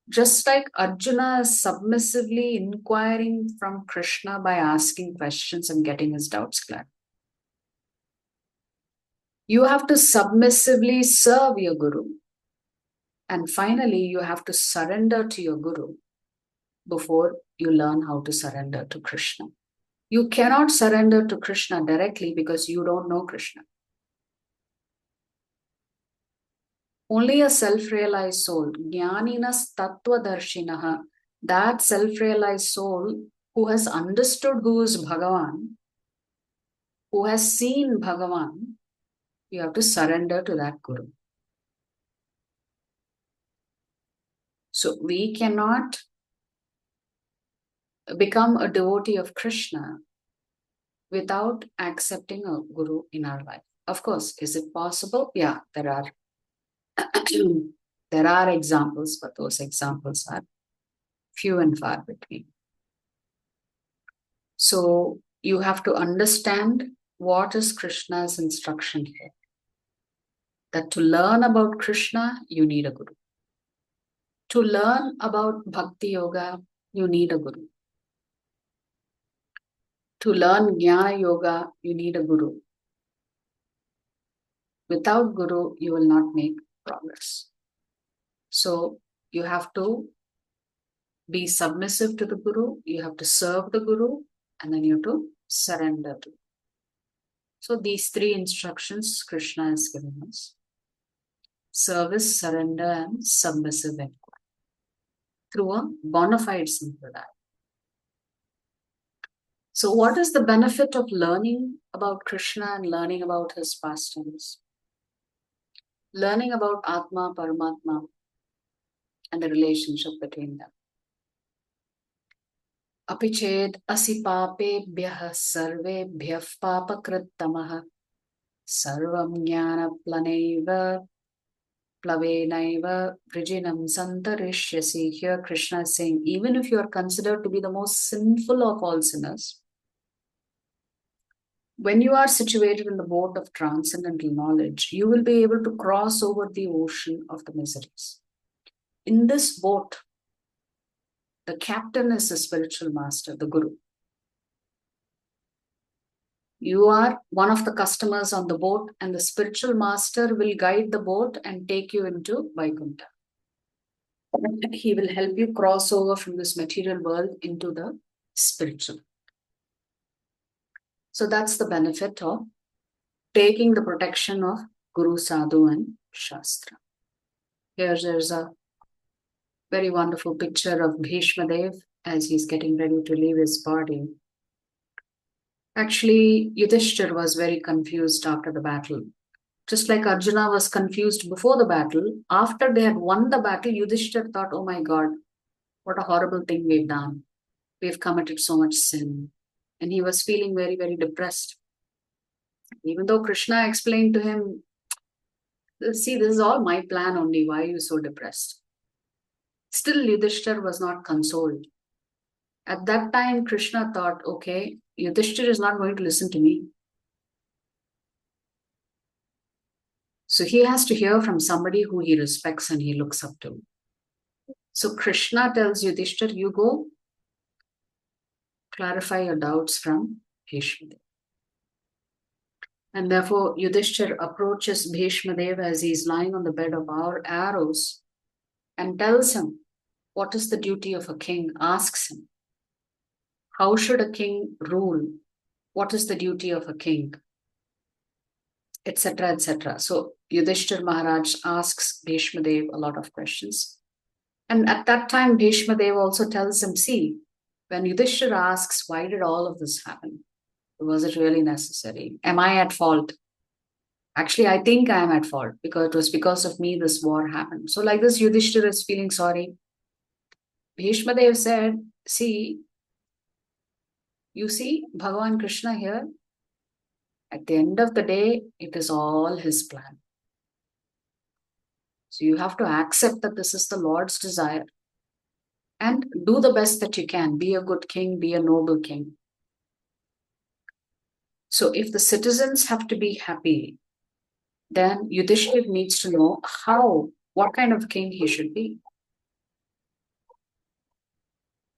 Just like Arjuna is submissively inquiring from Krishna by asking questions and getting his doubts cleared. You have to submissively serve your guru. And finally, you have to surrender to your guru before you learn how to surrender to Krishna. You cannot surrender to Krishna directly because you don't know Krishna. Only a self-realized soul, jnaninas tattvadarshinaha, that self-realized soul who has understood who is Bhagavan, who has seen Bhagavan, you have to surrender to that guru. So we cannot become a devotee of Krishna without accepting a guru in our life. Of course, is it possible? Yeah, there are. There are examples, but those examples are few and far between. So you have to understand what is Krishna's instruction here. That to learn about Krishna, you need a guru. To learn about Bhakti Yoga, you need a guru. To learn Jnana Yoga, you need a guru. Without guru, you will not make progress. So you have to be submissive to the guru, you have to serve the guru, and then you have to surrender to. So these three instructions Krishna has given us: service, surrender, and submissive inquiry through a bona fide sampradaya. So what is the benefit of learning about Krishna and learning about his pastimes? Learning about Atma, Paramatma, and the relationship between them. Apiched asi papebhyah sarvebhyah papakrittamah sarvam jnana plavenaiva vrijinam santarishyasi. Here Krishna is saying, even if you are considered to be the most sinful of all sinners, when you are situated in the boat of transcendental knowledge, you will be able to cross over the ocean of the miseries. In this boat, the captain is the spiritual master, the Guru. You are one of the customers on the boat, and the spiritual master will guide the boat and take you into Vaikuntha. He will help you cross over from this material world into the spiritual. So that's the benefit of taking the protection of Guru, Sadhu, and Shastra. Here there's a very wonderful picture of Bhishma Dev as he's getting ready to leave his body. Actually, Yudhishthir was very confused after the battle. Just like Arjuna was confused before the battle, after they had won the battle, Yudhishthir thought, oh my God, what a horrible thing we've done. We've committed so much sin. And he was feeling very, very depressed. Even though Krishna explained to him, see, this is all my plan only. Why are you so depressed? Still, Yudhishthir was not consoled. At that time, Krishna thought, okay, Yudhishthir is not going to listen to me. So he has to hear from somebody who he respects and he looks up to. So Krishna tells Yudhishthir, you go clarify your doubts from Bhishma Dev. And therefore, Yudhishthir approaches Bhishma Dev as he is lying on the bed of our arrows and tells him, what is the duty of a king? Asks him, how should a king rule? What is the duty of a king? Etc., etc. So Yudhishthir Maharaj asks Bhishma Dev a lot of questions. And at that time, Bhishma Dev also tells him, see, when Yudhishthir asks, why did all of this happen? Was it really necessary? Am I at fault? Actually, I think I am at fault because it was because of me this war happened. So like this, Yudhishthir is feeling sorry. Bhishma Dev said, see, you see Bhagavan Krishna here? At the end of the day, it is all his plan. So you have to accept that this is the Lord's desire and do the best that you can. Be a good king, be a noble king. So if the citizens have to be happy, then Yudhishthir needs to know what kind of king he should be.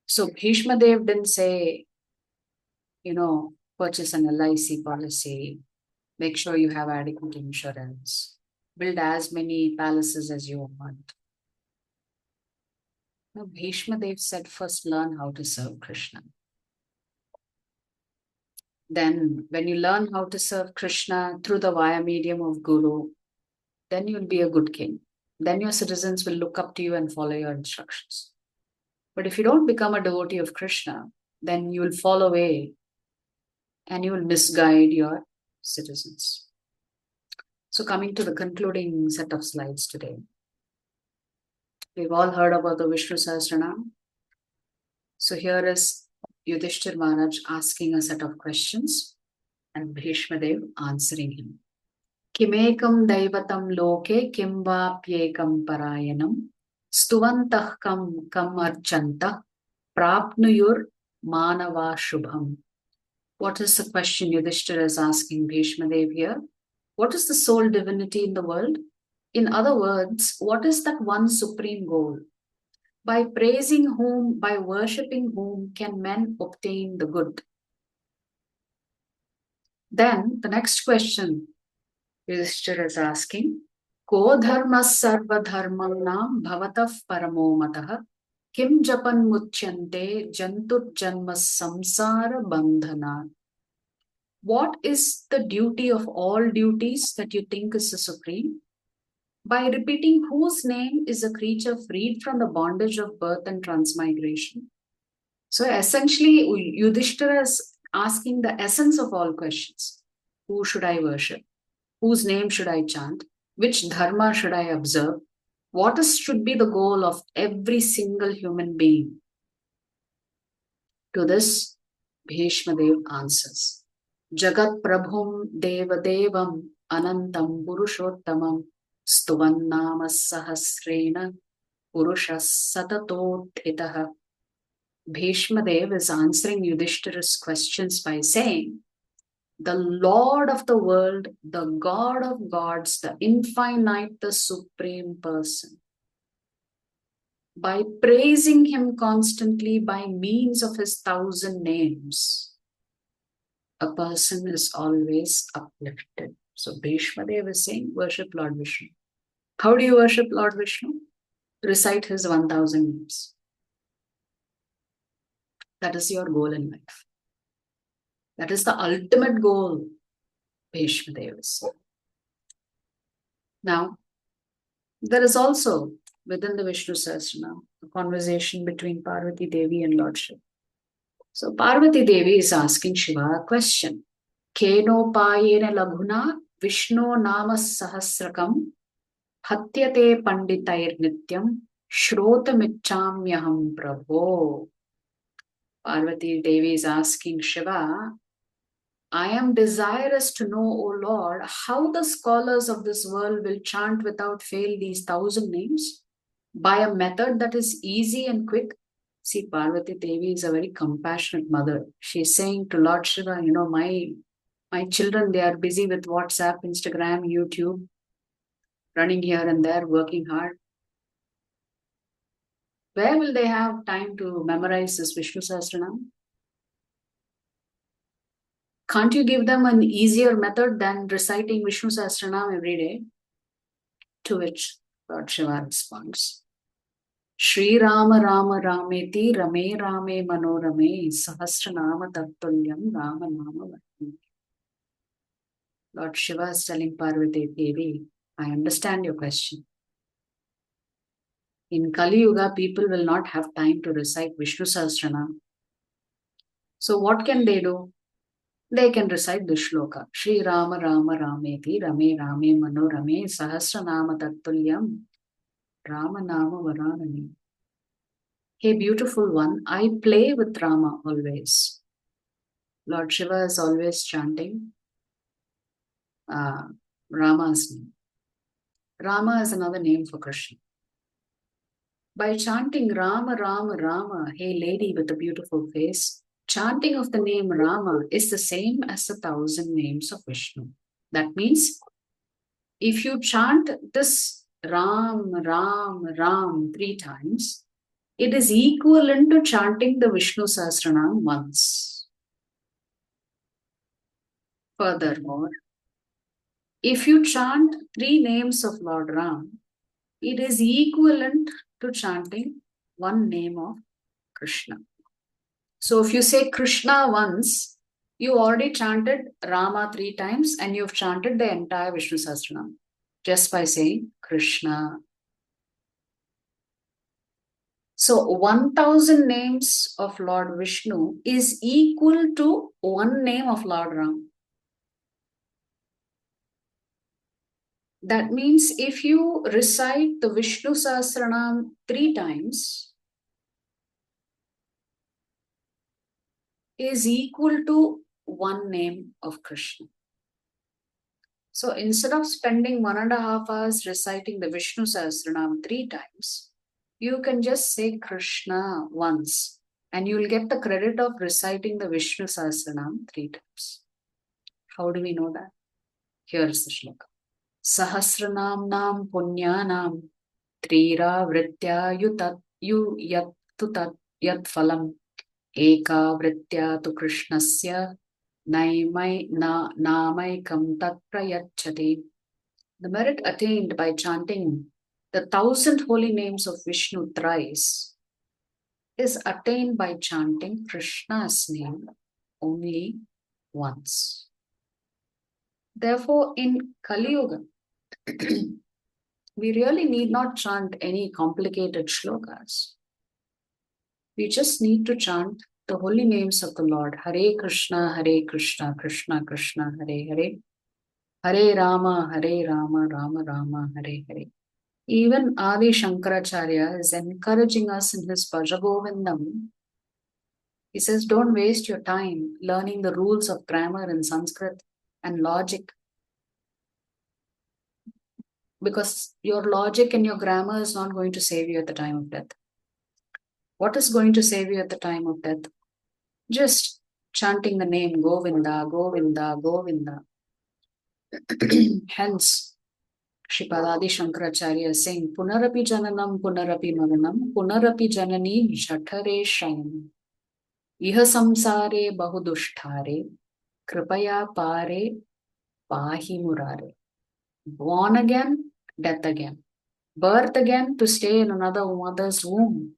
So Bhishma Dev didn't say, purchase an LIC policy, make sure you have adequate insurance, build as many palaces as you want. No, Bhishma Dev said, first learn how to serve Krishna. Then when you learn how to serve Krishna through the via medium of Guru, then you'll be a good king. Then your citizens will look up to you and follow your instructions. But if you don't become a devotee of Krishna, then you will fall away and you will misguide your citizens. So coming to the concluding set of slides today. We've all heard about the Vishnu Sahasranam. So here is Yudhishthir Maharaj asking a set of questions and Bhishma Dev answering him. Kimekam daivatam loke kimbapyekam parayanam stuvantah kam archantah prapnuyur manava shubham. What is the question Yudhishthira is asking Bhishma Dev here? What is the sole divinity in the world? In other words, what is that one supreme goal? By praising whom, by worshipping whom can men obtain the good? Then the next question Yudhishthira is asking, Ko dharma sarva dharmanam bhavatah paramo matah kim japan muchyante jantur janma samsara bandhana. What is the duty of all duties that you think is the supreme? By repeating whose name is a creature freed from the bondage of birth and transmigration. So essentially, Yudhishthira is asking the essence of all questions. Who should I worship? Whose name should I chant? Which dharma should I observe? Should be the goal of every single human being? To this, Bhishmadev answers, Jagat Prabhum Devadevam Anantam Purushottamam Stuvannama Sahasrena Purushas Satatodhitaha. Bhishmadev is answering Yudhishthira's questions by saying, the Lord of the world, the God of gods, the infinite, the supreme person. By praising him constantly by means of his 1,000 names, a person is always uplifted. So Bhishmadev is saying, worship Lord Vishnu. How do you worship Lord Vishnu? Recite his 1,000 names. That is your goal in life. That is the ultimate goal, Bhishmadev is saying. Now, there is also within the Vishnu Sahasranam a conversation between Parvati Devi and Lord Shiva. So Parvati Devi is asking Shiva a question. Keno payena laghuna Vishnu nama sahasrakam hatyate panditair nityam shrotamichamyaham prabho. Parvati Devi is asking Shiva, I am desirous to know, O Lord, how the scholars of this world will chant without fail these 1,000 names by a method that is easy and quick. See, Parvati Devi is a very compassionate mother. She is saying to Lord Shiva, my children, they are busy with WhatsApp, Instagram, YouTube, running here and there, working hard. Where will they have time to memorize this Vishnu Sahasranam? Can't you give them an easier method than reciting Vishnu Sahasranam every day? To which Lord Shiva responds, Shri Rama Rama Rameti Rame Rame Manorame Sahasranama Tattulyam Rama Nama Vatni. Lord Shiva is telling Parvati Devi, I understand your question. In Kali Yuga, people will not have time to recite Vishnu Sahasranam. So what can they do? They can recite the shloka. Shri Rama Rama Rameti Rame Rame Manorame Sahasranama Tattulyam Rama Nama Varanami. Hey, beautiful one, I play with Rama always. Lord Shiva is always chanting Rama's name. Rama is another name for Krishna. By chanting Rama, Rama, Rama, hey lady with a beautiful face, chanting of the name Rama is the same as the 1,000 names of Vishnu. That means if you chant this Ram, Ram, Ram 3 times, it is equivalent to chanting the Vishnu Sahasranam once. Furthermore, if you chant 3 names of Lord Ram, it is equivalent to chanting 1 name of Krishna. So if you say Krishna once, you already chanted Rama 3 times and you've chanted the entire Vishnu Sahasranam just by saying Krishna. So 1,000 names of Lord Vishnu is equal to 1 name of Lord Ram. That means if you recite the Vishnu Sahasranam 3 times, is equal to 1 name of Krishna. So instead of spending 1.5 hours reciting the Vishnu Sahasranam 3 times, you can just say Krishna once and you will get the credit of reciting the Vishnu Sahasranam 3 times. How do we know that? Here is the shloka. Sahasranam nam punyanam trira vritya yutat yat phalam eka vritya tu krishnasya namaikam tat prayachati. The merit attained by chanting the 1,000 holy names of Vishnu thrice is attained by chanting Krishna's name only once. Therefore, in Kali Yuga, we really need not chant any complicated shlokas. We just need to chant the holy names of the Lord. Hare Krishna, Krishna Krishna, Hare Hare. Hare Rama, Rama Rama, Hare Hare. Even Adi Shankaracharya is encouraging us in his Bhajagovindam. He says, don't waste your time learning the rules of grammar in Sanskrit and logic, because your logic and your grammar is not going to save you at the time of death. What is going to save you at the time of death? Just chanting the name Govinda, Govinda, Govinda. Hence, Shripad Shankaracharya is saying, Punarapi Jananam, Punarapi Maranam, Punarapi Janani Jhatare Shayanam. Iha samsare bahudushtare, kripaya pare pahi murare. Born again, death again. Birth again to stay in another mother's womb.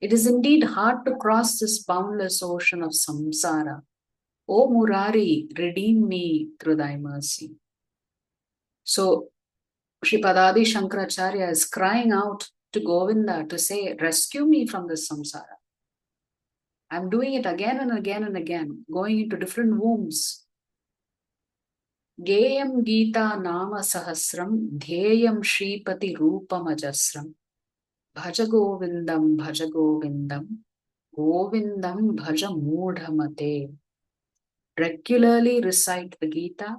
It is indeed hard to cross this boundless ocean of samsara. O Murari, redeem me through thy mercy. So, Shripad Shankaracharya is crying out to Govinda to say, rescue me from this samsara. I'm doing it again and again and again, going into different wombs. Geyam Gita Nama Sahasram, Dhyeyam Shripati Rupam Ajasram. Bhaja Govindam, Bhaja Govindam, Govindam Bhaja Mudhamate. Regularly recite the Gita,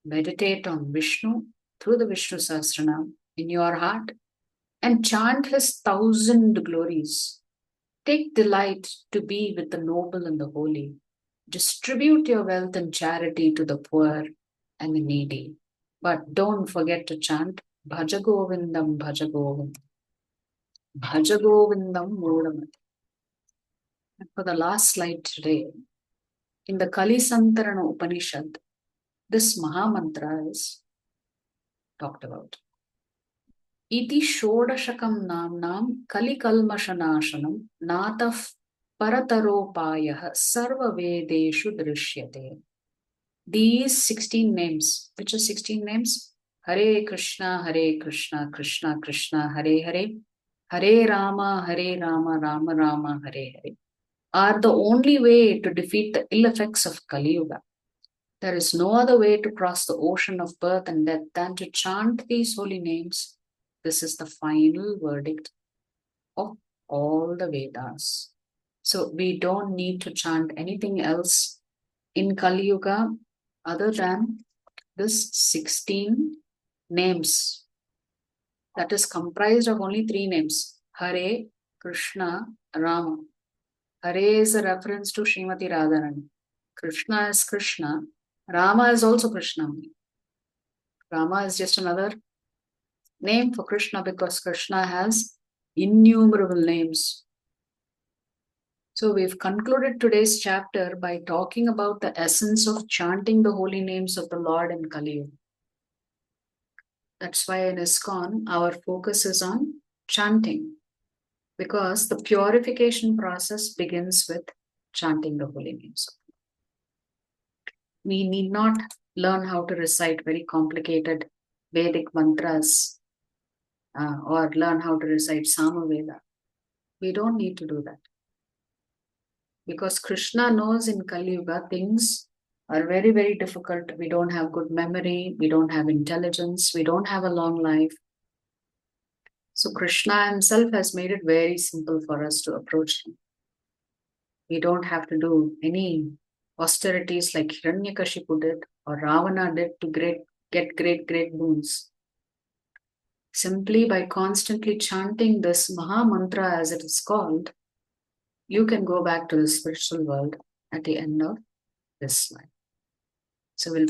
meditate on Vishnu through the Vishnu Sahasranam in your heart, and chant his 1,000 glories. Take delight to be with the noble and the holy. Distribute your wealth and charity to the poor and the needy. But don't forget to chant Bhaja Govindam, Bhaja Govindam. Bhaja Govindam Mudhamate. And for the last slide today, in the Kali Santarana Upanishad, this Mahamantra is talked about. Iti Shodashakam Namnam Kali Kalmashanashanam Nataf Parataropayah Sarva Vedeshu Drishyate. These 16 names, which are 16 names? Hare Krishna, Krishna Krishna, Hare Hare, Hare Rama, Rama Rama, Hare Hare, are the only way to defeat the ill effects of Kali Yuga. There is no other way to cross the ocean of birth and death than to chant these holy names. This is the final verdict of all the Vedas. So we don't need to chant anything else in Kali Yuga other than this 16 names that is comprised of only 3 names. Hare, Krishna, Rama. Hare is a reference to Srimati Radharani. Krishna is Krishna. Rama is also Krishna. Rama is just another name for Krishna because Krishna has innumerable names. So we've concluded today's chapter by talking about the essence of chanting the holy names of the Lord in Kali Yuga. That's why in ISKCON, our focus is on chanting, because the purification process begins with chanting the holy names. We need not learn how to recite very complicated Vedic mantras or learn how to recite Samaveda. We don't need to do that. Because Krishna knows in Kali Yuga things are very, very difficult. We don't have good memory. We don't have intelligence. We don't have a long life. So Krishna himself has made it very simple for us to approach him. We don't have to do any austerities like Hiranyakashipu did or Ravana did to get great boons. Simply by constantly chanting this Mahamantra, as it is called, you can go back to the spiritual world at the end of this life. So we'll